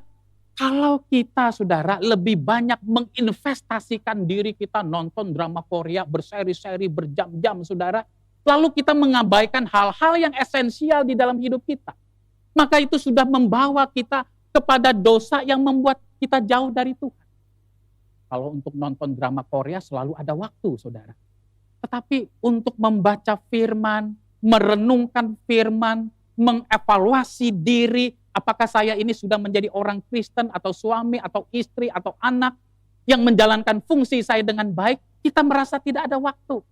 kalau kita, saudara, lebih banyak menginvestasikan diri kita nonton drama Korea berseri-seri, berjam-jam, saudara, lalu kita mengabaikan hal-hal yang esensial di dalam hidup kita, maka itu sudah membawa kita kepada dosa yang membuat kita jauh dari Tuhan. Kalau untuk nonton drama Korea selalu ada waktu, saudara. Tetapi untuk membaca firman, merenungkan firman, mengevaluasi diri, apakah saya ini sudah menjadi orang Kristen atau suami atau istri atau anak yang menjalankan fungsi saya dengan baik, kita merasa tidak ada waktu.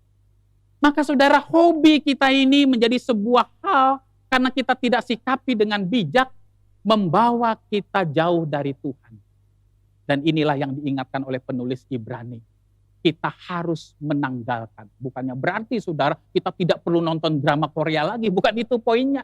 Maka saudara, hobi kita ini menjadi sebuah hal karena kita tidak sikapi dengan bijak, membawa kita jauh dari Tuhan. Dan inilah yang diingatkan oleh penulis Ibrani. Kita harus menanggalkan. Bukannya berarti saudara, kita tidak perlu nonton drama Korea lagi. Bukan itu poinnya.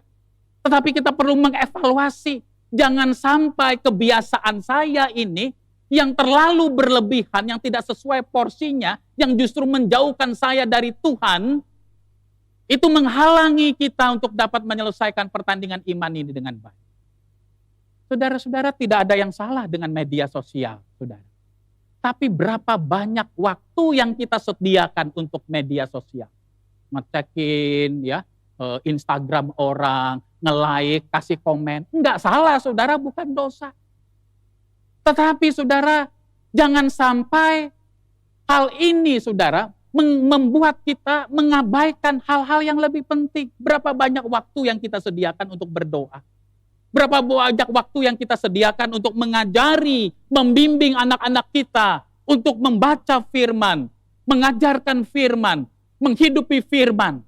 Tetapi kita perlu mengevaluasi. Jangan sampai kebiasaan saya ini yang terlalu berlebihan, yang tidak sesuai porsinya, yang justru menjauhkan saya dari Tuhan, itu menghalangi kita untuk dapat menyelesaikan pertandingan iman ini dengan baik. Saudara-saudara, tidak ada yang salah dengan media sosial, saudara. Tapi berapa banyak waktu yang kita sediakan untuk media sosial? Ngecekin ya, Instagram orang, nge-like, kasih komen. Enggak salah, saudara, bukan dosa. Tetapi saudara, jangan sampai hal ini, saudara, membuat kita mengabaikan hal-hal yang lebih penting. Berapa banyak waktu yang kita sediakan untuk berdoa? Berapa banyak waktu yang kita sediakan untuk mengajari, membimbing anak-anak kita untuk membaca firman, mengajarkan firman, menghidupi firman.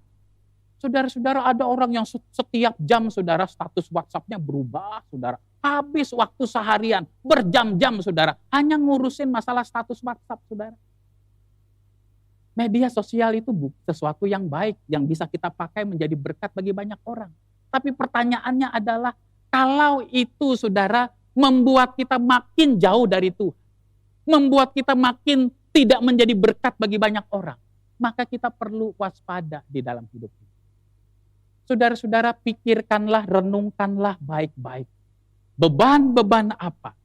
Saudara-saudara, ada orang yang setiap jam, saudara, status WhatsApp-nya berubah, saudara. Habis waktu seharian, berjam-jam, saudara, hanya ngurusin masalah status WhatsApp, saudara. Media sosial itu sesuatu yang baik, yang bisa kita pakai menjadi berkat bagi banyak orang. Tapi pertanyaannya adalah, kalau itu, saudara, membuat kita makin jauh dari Tuhan, membuat kita makin tidak menjadi berkat bagi banyak orang, maka kita perlu waspada di dalam hidup kita. Saudara-saudara, pikirkanlah, renungkanlah baik-baik. Beban-beban apa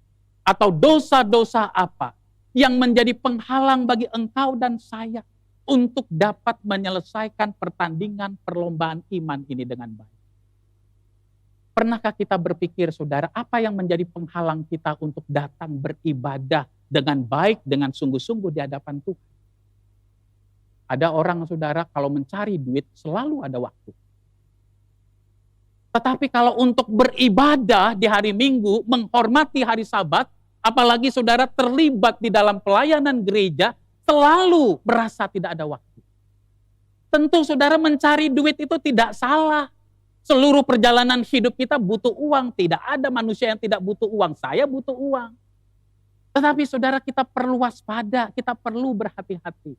atau dosa-dosa apa yang menjadi penghalang bagi engkau dan saya untuk dapat menyelesaikan pertandingan perlombaan iman ini dengan baik. Pernahkah kita berpikir, saudara, apa yang menjadi penghalang kita untuk datang beribadah dengan baik, dengan sungguh-sungguh di hadapan Tuhan? Ada orang, saudara, kalau mencari duit selalu ada waktu. Tetapi kalau untuk beribadah di hari Minggu, menghormati hari Sabat, apalagi saudara terlibat di dalam pelayanan gereja, selalu merasa tidak ada waktu. Tentu saudara mencari duit itu tidak salah. Seluruh perjalanan hidup kita butuh uang. Tidak ada manusia yang tidak butuh uang. Saya butuh uang. Tetapi saudara, kita perlu waspada, kita perlu berhati-hati.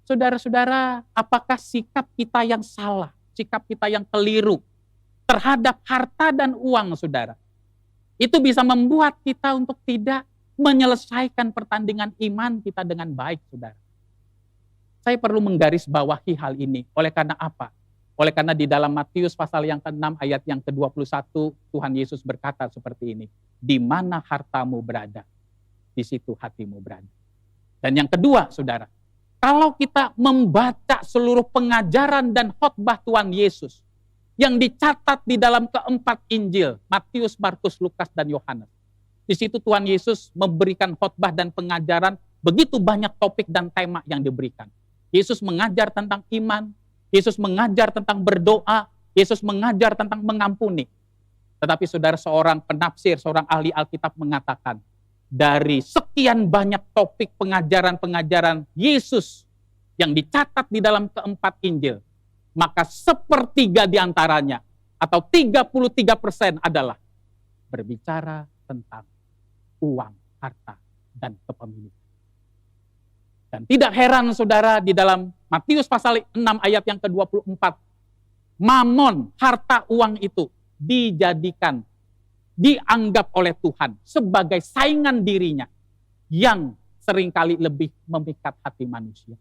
Saudara-saudara, apakah sikap kita yang salah, sikap kita yang keliru terhadap harta dan uang, saudara, itu bisa membuat kita untuk tidak menyelesaikan pertandingan iman kita dengan baik, saudara. Saya perlu menggarisbawahi hal ini. Oleh karena apa? Oleh karena di dalam Matius pasal yang ke-6 ayat yang ke-21, Tuhan Yesus berkata seperti ini, di mana hartamu berada, di situ hatimu berada. Dan yang kedua, saudara, kalau kita membaca seluruh pengajaran dan khotbah Tuhan Yesus, yang dicatat di dalam keempat Injil, Matius, Markus, Lukas, dan Yohanes. Di situ Tuhan Yesus memberikan khotbah dan pengajaran, begitu banyak topik dan tema yang diberikan. Yesus mengajar tentang iman, Yesus mengajar tentang berdoa, Yesus mengajar tentang mengampuni. Tetapi saudara, seorang penafsir, seorang ahli Alkitab mengatakan, dari sekian banyak topik pengajaran-pengajaran Yesus yang dicatat di dalam keempat Injil, maka sepertiga di antaranya atau 33% adalah berbicara tentang uang, harta, dan kepemilikan. Dan tidak heran saudara, di dalam Matius pasal 6 ayat yang ke-24, mamon, harta uang itu dijadikan, dianggap oleh Tuhan sebagai saingan dirinya yang seringkali lebih memikat hati manusia.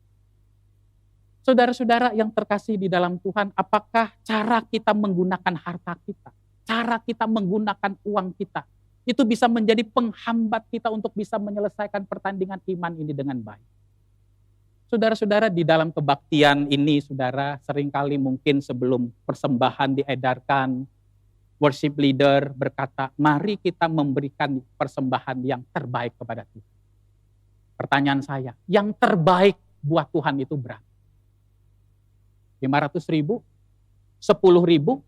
Saudara-saudara yang terkasih di dalam Tuhan, apakah cara kita menggunakan harta kita, cara kita menggunakan uang kita, itu bisa menjadi penghambat kita untuk bisa menyelesaikan pertandingan iman ini dengan baik? Saudara-saudara, di dalam kebaktian ini, saudara, seringkali mungkin sebelum persembahan diedarkan, worship leader berkata, mari kita memberikan persembahan yang terbaik kepada Tuhan. Pertanyaan saya, yang terbaik buat Tuhan itu berapa? 500.000? 10.000?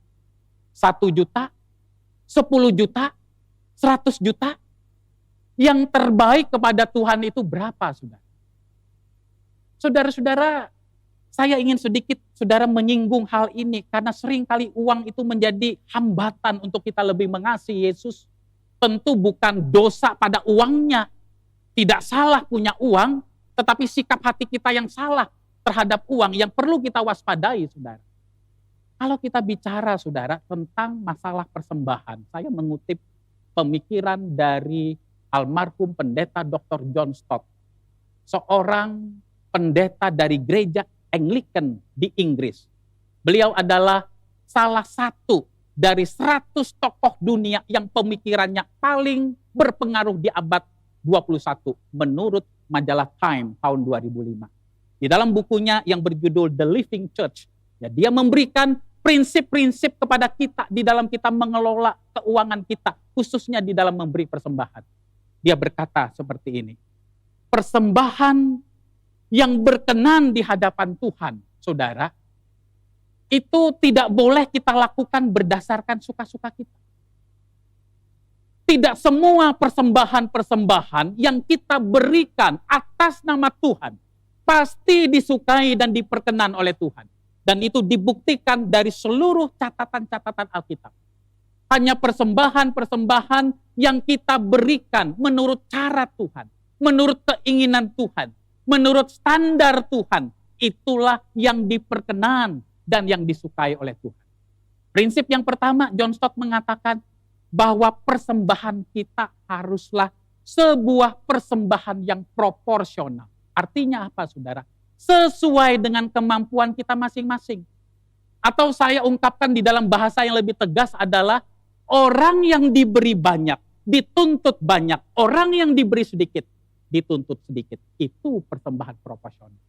1 juta? 10 juta? 100 juta? Yang terbaik kepada Tuhan itu berapa, saudara? Saudara-saudara, saya ingin sedikit saudara menyinggung hal ini karena seringkali uang itu menjadi hambatan untuk kita lebih mengasihi Yesus. Tentu bukan dosa pada uangnya. Tidak salah punya uang, tetapi sikap hati kita yang salah terhadap uang yang perlu kita waspadai, saudara. Kalau kita bicara, saudara, tentang masalah persembahan, saya mengutip pemikiran dari almarhum pendeta Dr. John Stott, seorang pendeta dari gereja Anglican di Inggris. Beliau adalah salah satu dari 100 tokoh dunia yang pemikirannya paling berpengaruh di abad 21 menurut majalah Time tahun 2005. Di dalam bukunya yang berjudul The Living Church, ya, dia memberikan prinsip-prinsip kepada kita di dalam kita mengelola keuangan kita, khususnya di dalam memberi persembahan. Dia berkata seperti ini, persembahan yang berkenan di hadapan Tuhan, saudara, itu tidak boleh kita lakukan berdasarkan suka-suka kita. Tidak semua persembahan-persembahan yang kita berikan atas nama Tuhan pasti disukai dan diperkenan oleh Tuhan. Dan itu dibuktikan dari seluruh catatan-catatan Alkitab. Hanya persembahan-persembahan yang kita berikan menurut cara Tuhan, menurut keinginan Tuhan, menurut standar Tuhan, itulah yang diperkenan dan yang disukai oleh Tuhan. Prinsip yang pertama, John Stott mengatakan bahwa persembahan kita haruslah sebuah persembahan yang proporsional. Artinya apa, saudara? Sesuai dengan kemampuan kita masing-masing. Atau saya ungkapkan di dalam bahasa yang lebih tegas adalah orang yang diberi banyak, dituntut banyak. Orang yang diberi sedikit, dituntut sedikit. Itu persembahan proporsional.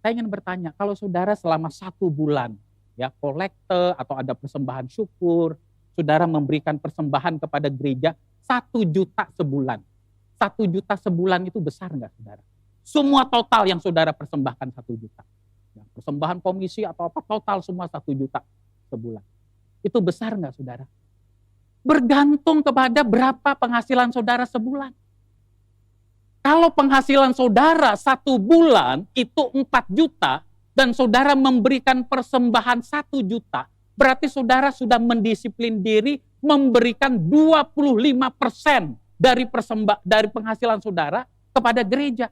Saya ingin bertanya, kalau saudara selama 1 bulan, ya, kolekte atau ada persembahan syukur, saudara memberikan persembahan kepada gereja 1 juta sebulan. 1 juta sebulan itu besar nggak, saudara? Semua total yang saudara persembahkan 1 juta. Ya, persembahan komisi atau apa, total semua 1 juta sebulan. Itu besar nggak, saudara? Bergantung kepada berapa penghasilan saudara sebulan. Kalau penghasilan saudara 1 bulan itu 4 juta dan saudara memberikan persembahan 1 juta, berarti saudara sudah mendisiplin diri memberikan 25% dari penghasilan saudara kepada gereja.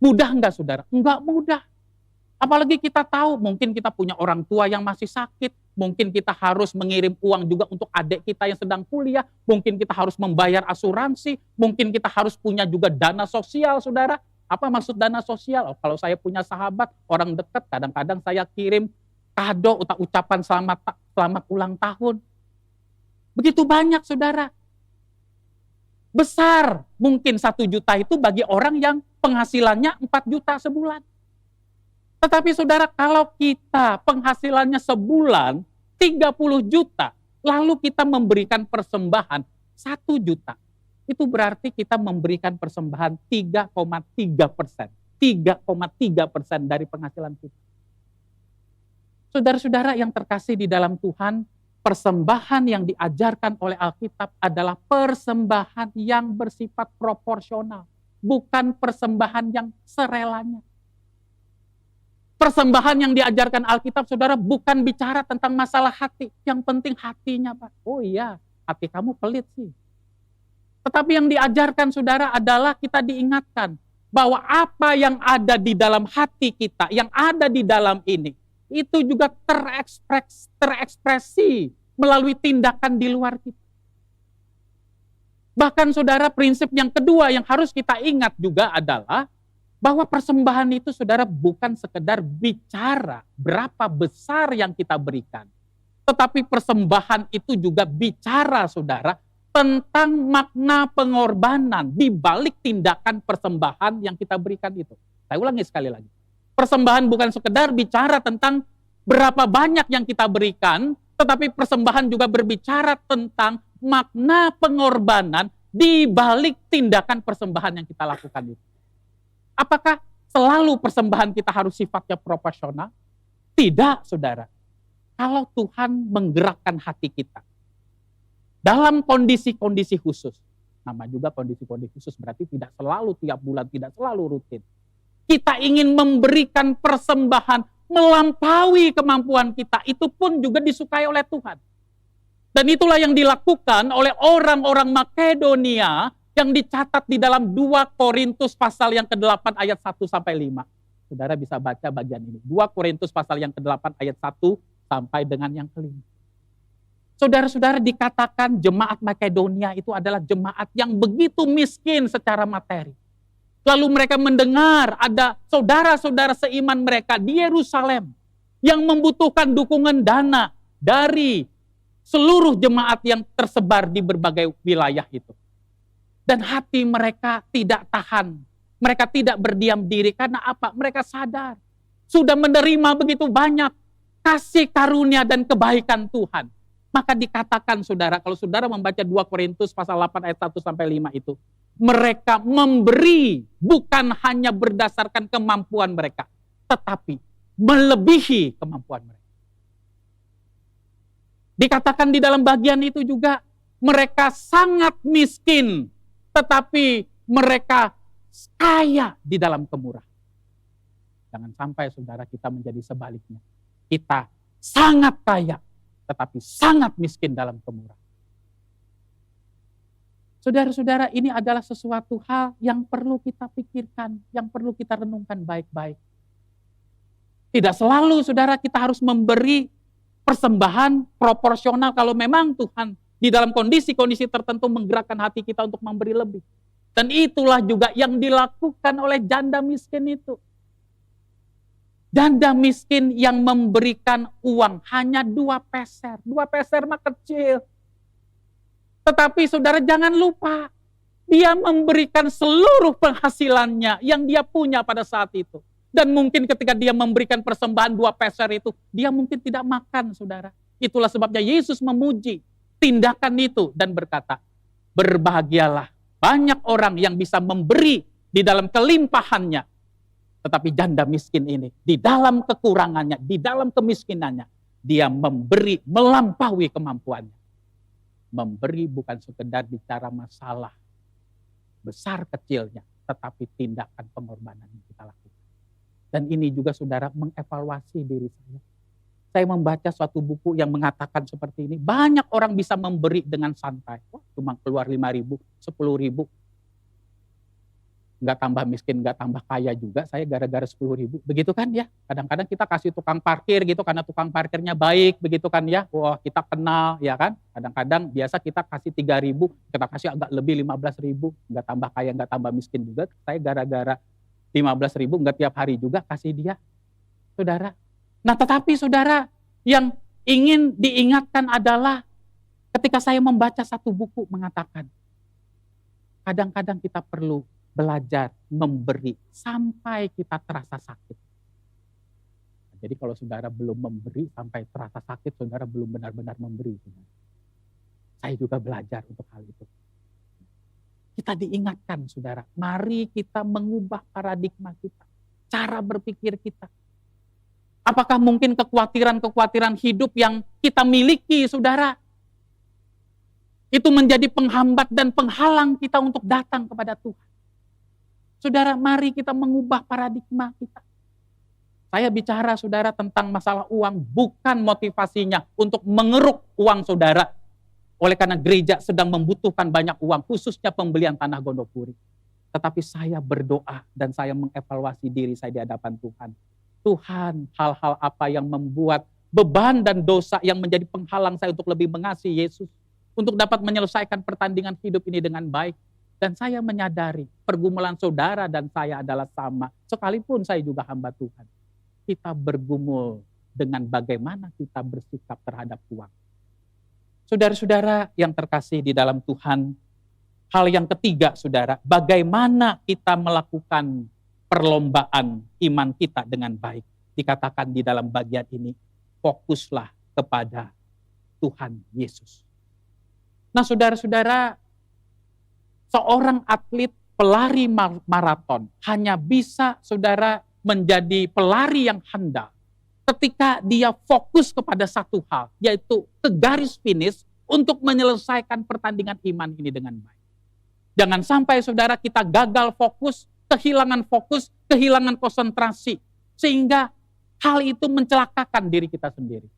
Mudah enggak, saudara? Enggak mudah. Apalagi kita tahu mungkin kita punya orang tua yang masih sakit, mungkin kita harus mengirim uang juga untuk adik kita yang sedang kuliah, mungkin kita harus membayar asuransi, mungkin kita harus punya juga dana sosial, saudara. Apa maksud dana sosial? Oh, kalau saya punya sahabat, orang dekat, kadang-kadang saya kirim kado atau ucapan selamat ulang tahun. Begitu banyak, saudara. Besar mungkin 1 juta itu bagi orang yang penghasilannya 4 juta sebulan. Tetapi saudara, kalau kita penghasilannya sebulan 30 juta, lalu kita memberikan persembahan 1 juta, itu berarti kita memberikan persembahan 3,3%. 3,3% dari penghasilan kita. Saudara-saudara yang terkasih di dalam Tuhan, persembahan yang diajarkan oleh Alkitab adalah persembahan yang bersifat proporsional, bukan persembahan yang serelanya. Persembahan yang diajarkan Alkitab, saudara, bukan bicara tentang masalah hati. Yang penting hatinya, Pak. Oh iya, hati kamu pelit sih. Tetapi yang diajarkan, saudara, adalah kita diingatkan bahwa apa yang ada di dalam hati kita, yang ada di dalam ini, itu juga terekspresi melalui tindakan di luar kita. Bahkan, saudara, prinsip yang kedua yang harus kita ingat juga adalah bahwa persembahan itu, saudara, bukan sekedar bicara berapa besar yang kita berikan. Tetapi persembahan itu juga bicara, saudara, tentang makna pengorbanan di balik tindakan persembahan yang kita berikan itu. Saya ulangi sekali lagi. Persembahan bukan sekedar bicara tentang berapa banyak yang kita berikan, tetapi persembahan juga berbicara tentang makna pengorbanan di balik tindakan persembahan yang kita lakukan itu. Apakah selalu persembahan kita harus sifatnya proporsional? Tidak, saudara. Kalau Tuhan menggerakkan hati kita dalam kondisi-kondisi khusus, nama juga kondisi-kondisi khusus berarti tidak selalu tiap bulan, tidak selalu rutin. Kita ingin memberikan persembahan melampaui kemampuan kita, itu pun juga disukai oleh Tuhan. Dan itulah yang dilakukan oleh orang-orang Makedonia yang dicatat di dalam 2 Korintus pasal yang ke-8 ayat 1 sampai 5. Saudara bisa baca bagian ini. 2 Korintus pasal yang ke-8 ayat 1 sampai dengan yang ke-5. Saudara-saudara, dikatakan jemaat Makedonia itu adalah jemaat yang begitu miskin secara materi. Lalu mereka mendengar ada saudara-saudara seiman mereka di Yerusalem yang membutuhkan dukungan dana dari seluruh jemaat yang tersebar di berbagai wilayah itu. Dan hati mereka tidak tahan. Mereka tidak berdiam diri. Karena apa? Mereka sadar. Sudah menerima begitu banyak kasih karunia dan kebaikan Tuhan. Maka dikatakan saudara, kalau saudara membaca 2 Korintus pasal 8 ayat 1 sampai 5 itu, mereka memberi bukan hanya berdasarkan kemampuan mereka, tetapi melebihi kemampuan mereka. Dikatakan di dalam bagian itu juga, mereka sangat miskin, tetapi mereka kaya di dalam kemurahan. Jangan sampai saudara kita menjadi sebaliknya. Kita sangat kaya, tetapi sangat miskin dalam kemurahan. Saudara-saudara, ini adalah sesuatu hal yang perlu kita pikirkan, yang perlu kita renungkan baik-baik. Tidak selalu, saudara, kita harus memberi persembahan proporsional kalau memang Tuhan di dalam kondisi-kondisi tertentu menggerakkan hati kita untuk memberi lebih. Dan itulah juga yang dilakukan oleh janda miskin itu. Janda miskin yang memberikan uang hanya 2 peser. 2 peser mah kecil. Tetapi saudara jangan lupa, dia memberikan seluruh penghasilannya yang dia punya pada saat itu. Dan mungkin ketika dia memberikan persembahan 2 peser itu, dia mungkin tidak makan, saudara. Itulah sebabnya Yesus memuji tindakan itu dan berkata, berbahagialah banyak orang yang bisa memberi di dalam kelimpahannya. Tetapi janda miskin ini, di dalam kekurangannya, di dalam kemiskinannya, dia memberi melampaui kemampuannya. Memberi bukan sekedar bicara masalah besar kecilnya, tetapi tindakan pengorbanan yang kita lakukan. Dan ini juga saudara mengevaluasi diri saya. Saya membaca suatu buku yang mengatakan seperti ini, banyak orang bisa memberi dengan santai. Wah, cuma keluar 5.000, 10.000. Nggak tambah miskin, nggak tambah kaya juga, saya gara-gara 10.000. Begitu kan ya, kadang-kadang kita kasih tukang parkir gitu, karena tukang parkirnya baik, begitu kan ya, wah kita kenal ya kan. Kadang-kadang biasa kita kasih 3.000, kita kasih agak lebih 15.000, nggak tambah kaya, nggak tambah miskin juga. Saya gara-gara 15.000, nggak tiap hari juga kasih dia, saudara. Nah tetapi saudara, yang ingin diingatkan adalah ketika saya membaca satu buku mengatakan, kadang-kadang kita perlu belajar memberi sampai kita terasa sakit. Jadi kalau saudara belum memberi sampai terasa sakit, saudara belum benar-benar memberi. Saya juga belajar untuk hal itu. Kita diingatkan saudara, mari kita mengubah paradigma kita, cara berpikir kita. Apakah mungkin kekhawatiran-kekhawatiran hidup yang kita miliki saudara, itu menjadi penghambat dan penghalang kita untuk datang kepada Tuhan? Saudara, mari kita mengubah paradigma kita. Saya bicara saudara tentang masalah uang, bukan motivasinya untuk mengeruk uang saudara. Oleh karena gereja sedang membutuhkan banyak uang, khususnya pembelian tanah Gondopuri. Tetapi saya berdoa dan saya mengevaluasi diri saya di hadapan Tuhan. Tuhan, hal-hal apa yang membuat beban dan dosa yang menjadi penghalang saya untuk lebih mengasihi Yesus, untuk dapat menyelesaikan pertandingan hidup ini dengan baik. Dan saya menyadari pergumulan saudara dan saya adalah sama. Sekalipun saya juga hamba Tuhan. Kita bergumul dengan bagaimana kita bersikap terhadap uang. Saudara-saudara yang terkasih di dalam Tuhan, hal yang ketiga saudara, bagaimana kita melakukan perlombaan iman kita dengan baik. Dikatakan di dalam bagian ini, fokuslah kepada Tuhan Yesus. Nah, saudara-saudara, seorang atlet pelari maraton hanya bisa, saudara, menjadi pelari yang handal ketika dia fokus kepada satu hal, yaitu ke garis finish untuk menyelesaikan pertandingan iman ini dengan baik. Jangan sampai, saudara, kita gagal fokus, kehilangan konsentrasi, sehingga hal itu mencelakakan diri kita sendiri.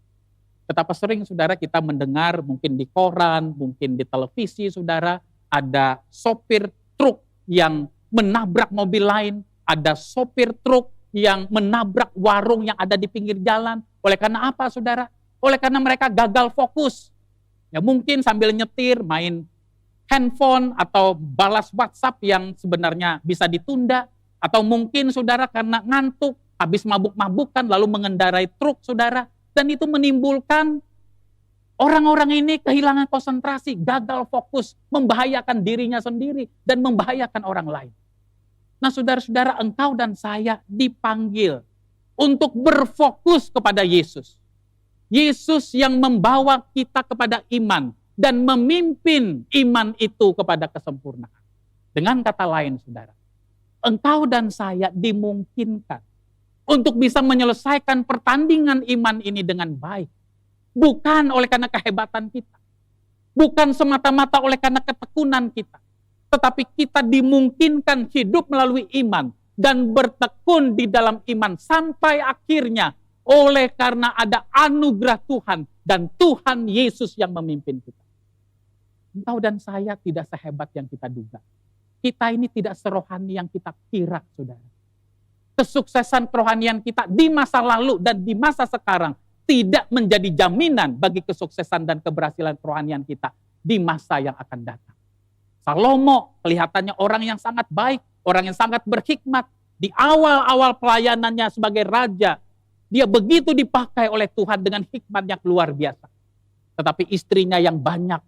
Betapa sering, saudara, kita mendengar mungkin di koran, mungkin di televisi, saudara, ada sopir truk yang menabrak mobil lain, ada sopir truk yang menabrak warung yang ada di pinggir jalan. Oleh karena apa, saudara? Oleh karena mereka gagal fokus. Ya mungkin sambil nyetir, main handphone atau balas WhatsApp yang sebenarnya bisa ditunda. Atau mungkin, saudara, karena ngantuk, habis mabuk-mabukan lalu mengendarai truk, saudara. Dan itu menimbulkan orang-orang ini kehilangan konsentrasi, gagal fokus, membahayakan dirinya sendiri dan membahayakan orang lain. Nah, saudara-saudara, engkau dan saya dipanggil untuk berfokus kepada Yesus. Yesus yang membawa kita kepada iman dan memimpin iman itu kepada kesempurnaan. Dengan kata lain, saudara, engkau dan saya dimungkinkan untuk bisa menyelesaikan pertandingan iman ini dengan baik. Bukan oleh karena kehebatan kita. Bukan semata-mata oleh karena ketekunan kita. Tetapi kita dimungkinkan hidup melalui iman dan bertekun di dalam iman sampai akhirnya oleh karena ada anugerah Tuhan dan Tuhan Yesus yang memimpin kita. Engkau dan saya tidak sehebat yang kita duga. Kita ini tidak serohani yang kita kira, saudara. Kesuksesan kerohanian kita di masa lalu dan di masa sekarang tidak menjadi jaminan bagi kesuksesan dan keberhasilan kerohanian kita di masa yang akan datang. Salomo kelihatannya orang yang sangat baik, orang yang sangat berhikmat. Di awal-awal pelayanannya sebagai raja, dia begitu dipakai oleh Tuhan dengan hikmat yang luar biasa. Tetapi istrinya yang banyak,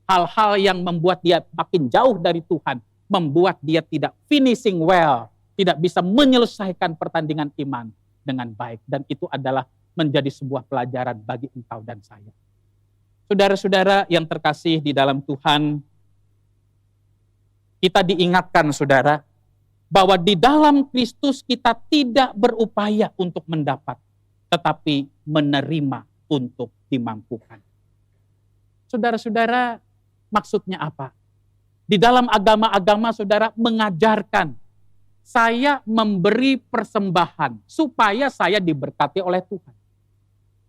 hal-hal yang membuat dia makin jauh dari Tuhan, membuat dia tidak finishing well, tidak bisa menyelesaikan pertandingan iman dengan baik. Dan itu adalah menjadi sebuah pelajaran bagi engkau dan saya. Saudara-saudara yang terkasih di dalam Tuhan, kita diingatkan, saudara, bahwa di dalam Kristus kita tidak berupaya untuk mendapat, tetapi menerima untuk dimampukan. Saudara-saudara, maksudnya apa? Di dalam agama-agama, saudara, mengajarkan saya memberi persembahan supaya saya diberkati oleh Tuhan.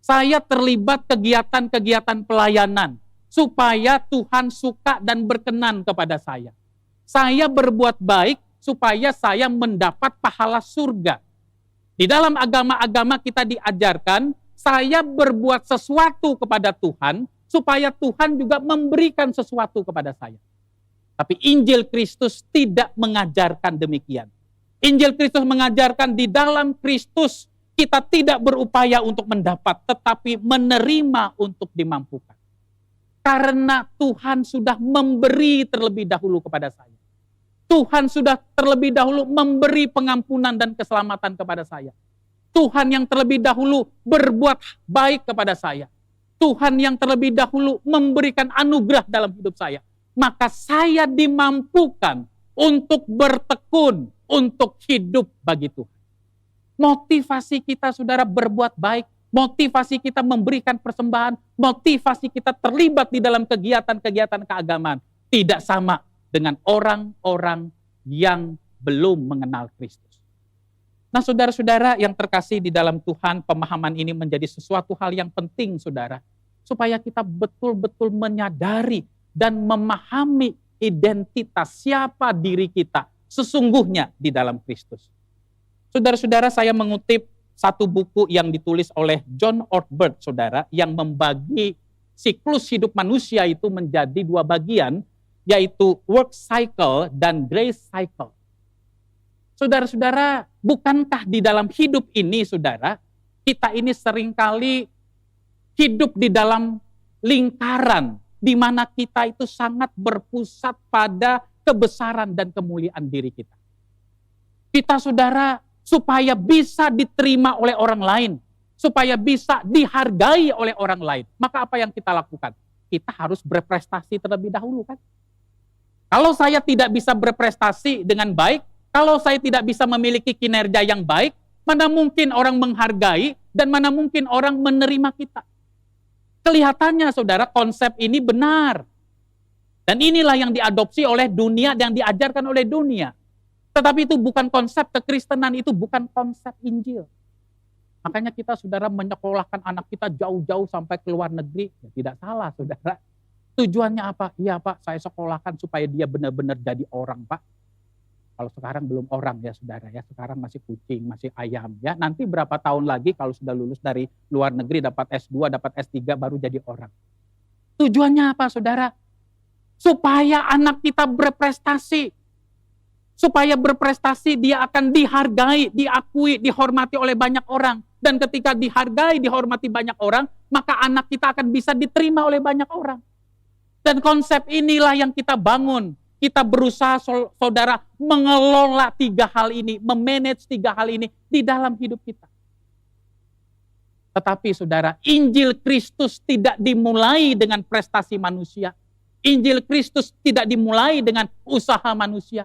Saya terlibat kegiatan-kegiatan pelayanan supaya Tuhan suka dan berkenan kepada saya. Saya berbuat baik supaya saya mendapat pahala surga. Di dalam agama-agama kita diajarkan, saya berbuat sesuatu kepada Tuhan, supaya Tuhan juga memberikan sesuatu kepada saya. Tapi Injil Kristus tidak mengajarkan demikian. Injil Kristus mengajarkan di dalam Kristus, kita tidak berupaya untuk mendapat, tetapi menerima untuk dimampukan. Karena Tuhan sudah memberi terlebih dahulu kepada saya. Tuhan sudah terlebih dahulu memberi pengampunan dan keselamatan kepada saya. Tuhan yang terlebih dahulu berbuat baik kepada saya. Tuhan yang terlebih dahulu memberikan anugerah dalam hidup saya. Maka saya dimampukan untuk bertekun, untuk hidup bagi Tuhan. Motivasi kita, saudara, berbuat baik, motivasi kita memberikan persembahan, motivasi kita terlibat di dalam kegiatan-kegiatan keagamaan tidak sama dengan orang-orang yang belum mengenal Kristus. Nah, saudara-saudara yang terkasih di dalam Tuhan, pemahaman ini menjadi sesuatu hal yang penting, saudara, supaya kita betul-betul menyadari dan memahami identitas siapa diri kita sesungguhnya di dalam Kristus. Saudara-saudara, saya mengutip satu buku yang ditulis oleh John Ortberg, saudara, yang membagi siklus hidup manusia itu menjadi dua bagian, yaitu work cycle dan grace cycle. Saudara-saudara, bukankah di dalam hidup ini, saudara, kita ini seringkali hidup di dalam lingkaran di mana kita itu sangat berpusat pada kebesaran dan kemuliaan diri kita. Kita saudara supaya bisa diterima oleh orang lain, supaya bisa dihargai oleh orang lain. Maka apa yang kita lakukan? Kita harus berprestasi terlebih dahulu kan. Kalau saya tidak bisa berprestasi dengan baik, kalau saya tidak bisa memiliki kinerja yang baik, mana mungkin orang menghargai dan mana mungkin orang menerima kita. Kelihatannya saudara konsep ini benar. Dan inilah yang diadopsi oleh dunia, yang diajarkan oleh dunia. Tetapi itu bukan konsep kekristenan, itu bukan konsep Injil. Makanya kita saudara menyekolahkan anak kita jauh-jauh sampai ke luar negeri. Ya, tidak salah saudara. Tujuannya apa? Iya Pak, saya sekolahkan supaya dia benar-benar jadi orang Pak. Kalau sekarang belum orang ya saudara ya, sekarang masih kucing, masih ayam ya. Nanti berapa tahun lagi kalau sudah lulus dari luar negeri dapat S2, dapat S3 baru jadi orang. Tujuannya apa saudara? Supaya anak kita berprestasi. Supaya berprestasi dia akan dihargai, diakui, dihormati oleh banyak orang. Dan ketika dihargai, dihormati banyak orang, maka anak kita akan bisa diterima oleh banyak orang. Dan konsep inilah yang kita bangun. Kita berusaha saudara mengelola 3 hal ini, memanage 3 hal ini di dalam hidup kita. Tetapi saudara, Injil Kristus tidak dimulai dengan prestasi manusia. Injil Kristus tidak dimulai dengan usaha manusia.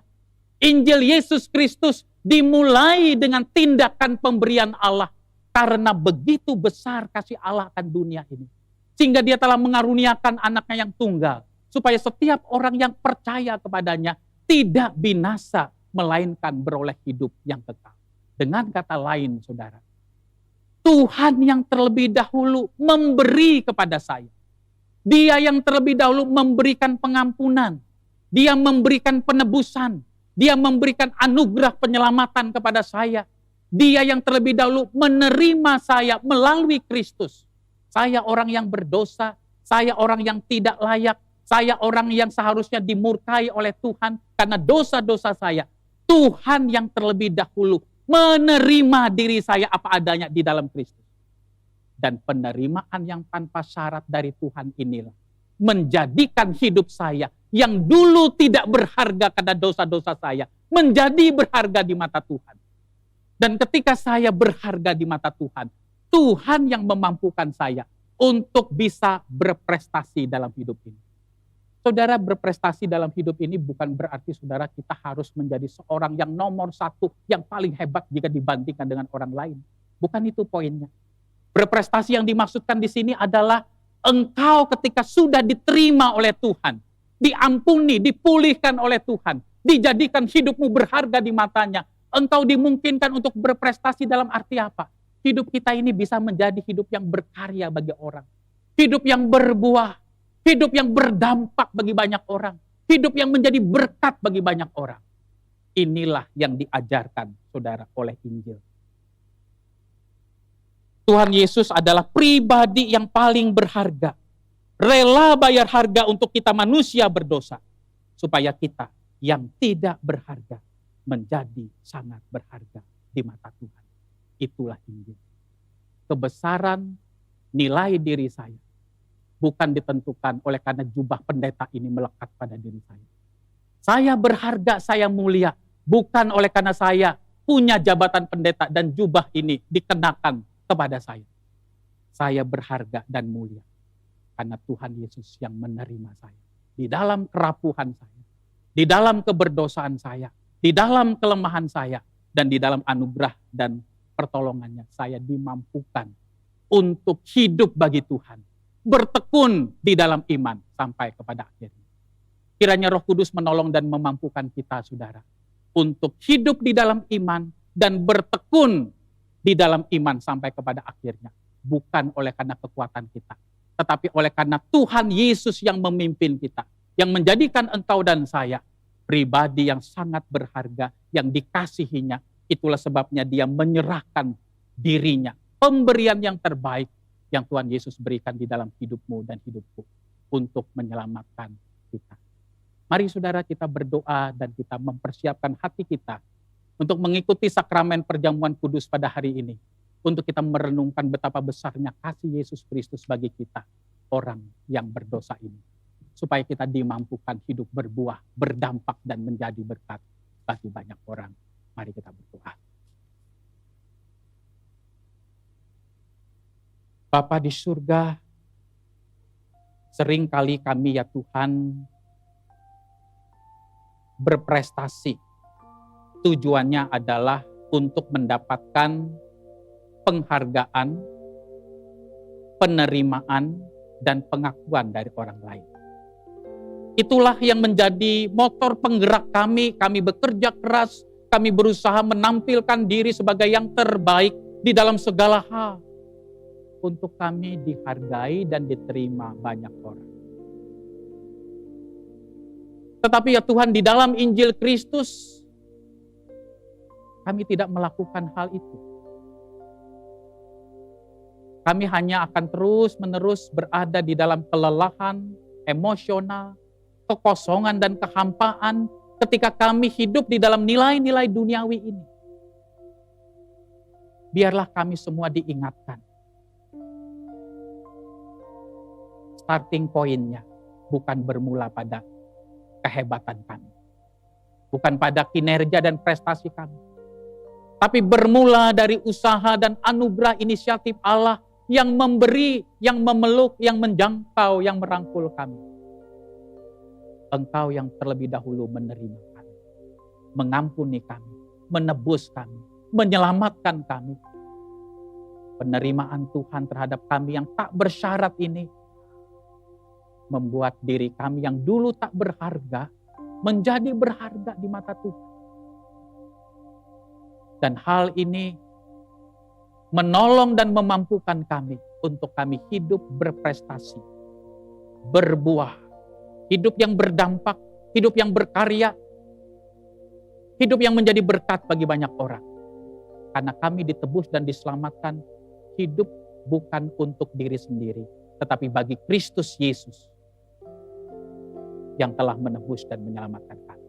Injil Yesus Kristus dimulai dengan tindakan pemberian Allah. Karena begitu besar kasih Allah akan dunia ini. Sehingga dia telah mengaruniakan anaknya yang tunggal. Supaya setiap orang yang percaya kepadanya tidak binasa, melainkan beroleh hidup yang kekal. Dengan kata lain, saudara, Tuhan yang terlebih dahulu memberi kepada saya. Dia yang terlebih dahulu memberikan pengampunan. Dia memberikan penebusan. Dia memberikan anugerah penyelamatan kepada saya. Dia yang terlebih dahulu menerima saya melalui Kristus. Saya orang yang berdosa, saya orang yang tidak layak, saya orang yang seharusnya dimurkai oleh Tuhan karena dosa-dosa saya. Tuhan yang terlebih dahulu menerima diri saya apa adanya di dalam Kristus. Dan penerimaan yang tanpa syarat dari Tuhan inilah menjadikan hidup saya yang dulu tidak berharga karena dosa-dosa saya menjadi berharga di mata Tuhan. Dan ketika saya berharga di mata Tuhan, Tuhan yang memampukan saya untuk bisa berprestasi dalam hidup ini. Saudara, berprestasi dalam hidup ini bukan berarti saudara kita harus menjadi seorang yang nomor 1, yang paling hebat jika dibandingkan dengan orang lain. Bukan itu poinnya. Berprestasi yang dimaksudkan di sini adalah engkau ketika sudah diterima oleh Tuhan, diampuni, dipulihkan oleh Tuhan, dijadikan hidupmu berharga di matanya, engkau dimungkinkan untuk berprestasi dalam arti apa? Hidup kita ini bisa menjadi hidup yang berkarya bagi orang. Hidup yang berbuah. Hidup yang berdampak bagi banyak orang. Hidup yang menjadi berkat bagi banyak orang. Inilah yang diajarkan saudara oleh Injil. Tuhan Yesus adalah pribadi yang paling berharga. Rela bayar harga untuk kita manusia berdosa. Supaya kita yang tidak berharga menjadi sangat berharga di mata Tuhan. Itulah Injil. Kebesaran nilai diri saya bukan ditentukan oleh karena jubah pendeta ini melekat pada diri saya. Saya berharga, saya mulia, bukan oleh karena saya punya jabatan pendeta dan jubah ini dikenakan kepada saya. Saya berharga dan mulia karena Tuhan Yesus yang menerima saya. Di dalam kerapuhan saya, di dalam keberdosaan saya, di dalam kelemahan saya, dan di dalam anugerah dan pertolongannya, saya dimampukan untuk hidup bagi Tuhan. Bertekun di dalam iman sampai kepada akhirnya. Kiranya Roh Kudus menolong dan memampukan kita, saudara, untuk hidup di dalam iman dan bertekun di dalam iman sampai kepada akhirnya. Bukan oleh karena kekuatan kita, tetapi oleh karena Tuhan Yesus yang memimpin kita, yang menjadikan engkau dan saya pribadi yang sangat berharga, yang dikasihinya. Itulah sebabnya dia menyerahkan dirinya, pemberian yang terbaik yang Tuhan Yesus berikan di dalam hidupmu dan hidupku untuk menyelamatkan kita. Mari saudara kita berdoa dan kita mempersiapkan hati kita untuk mengikuti sakramen perjamuan kudus pada hari ini. Untuk kita merenungkan betapa besarnya kasih Yesus Kristus bagi kita, orang yang berdosa ini. Supaya kita dimampukan hidup berbuah, berdampak dan menjadi berkat bagi banyak orang. Mari kita berdoa. Bapa di surga, seringkali kami ya Tuhan berprestasi. Tujuannya adalah untuk mendapatkan penghargaan, penerimaan, dan pengakuan dari orang lain. Itulah yang menjadi motor penggerak kami. Kami bekerja keras, kami berusaha menampilkan diri sebagai yang terbaik di dalam segala hal. Untuk kami dihargai dan diterima banyak orang. Tetapi ya Tuhan, di dalam Injil Kristus, kami tidak melakukan hal itu. Kami hanya akan terus-menerus berada di dalam kelelahan emosional, kekosongan dan kehampaan ketika kami hidup di dalam nilai-nilai duniawi ini. Biarlah kami semua diingatkan. Starting point-nya bukan bermula pada kehebatan kami. Bukan pada kinerja dan prestasi kami. Tapi bermula dari usaha dan anugerah inisiatif Allah yang memberi, yang memeluk, yang menjangkau, yang merangkul kami. Engkau yang terlebih dahulu menerima kami, mengampuni kami, menebus kami, menyelamatkan kami. Penerimaan Tuhan terhadap kami yang tak bersyarat ini membuat diri kami yang dulu tak berharga menjadi berharga di mata Tuhan. Dan hal ini menolong dan memampukan kami untuk kami hidup berprestasi, berbuah, hidup yang berdampak, hidup yang berkarya, hidup yang menjadi berkat bagi banyak orang. Karena kami ditebus dan diselamatkan, hidup bukan untuk diri sendiri, tetapi bagi Kristus Yesus yang telah menebus dan menyelamatkan kami.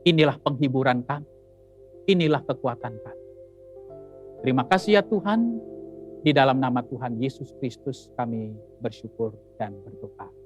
Inilah penghiburan kami, inilah kekuatan kami. Terima kasih ya Tuhan, di dalam nama Tuhan Yesus Kristus kami bersyukur dan berdoa.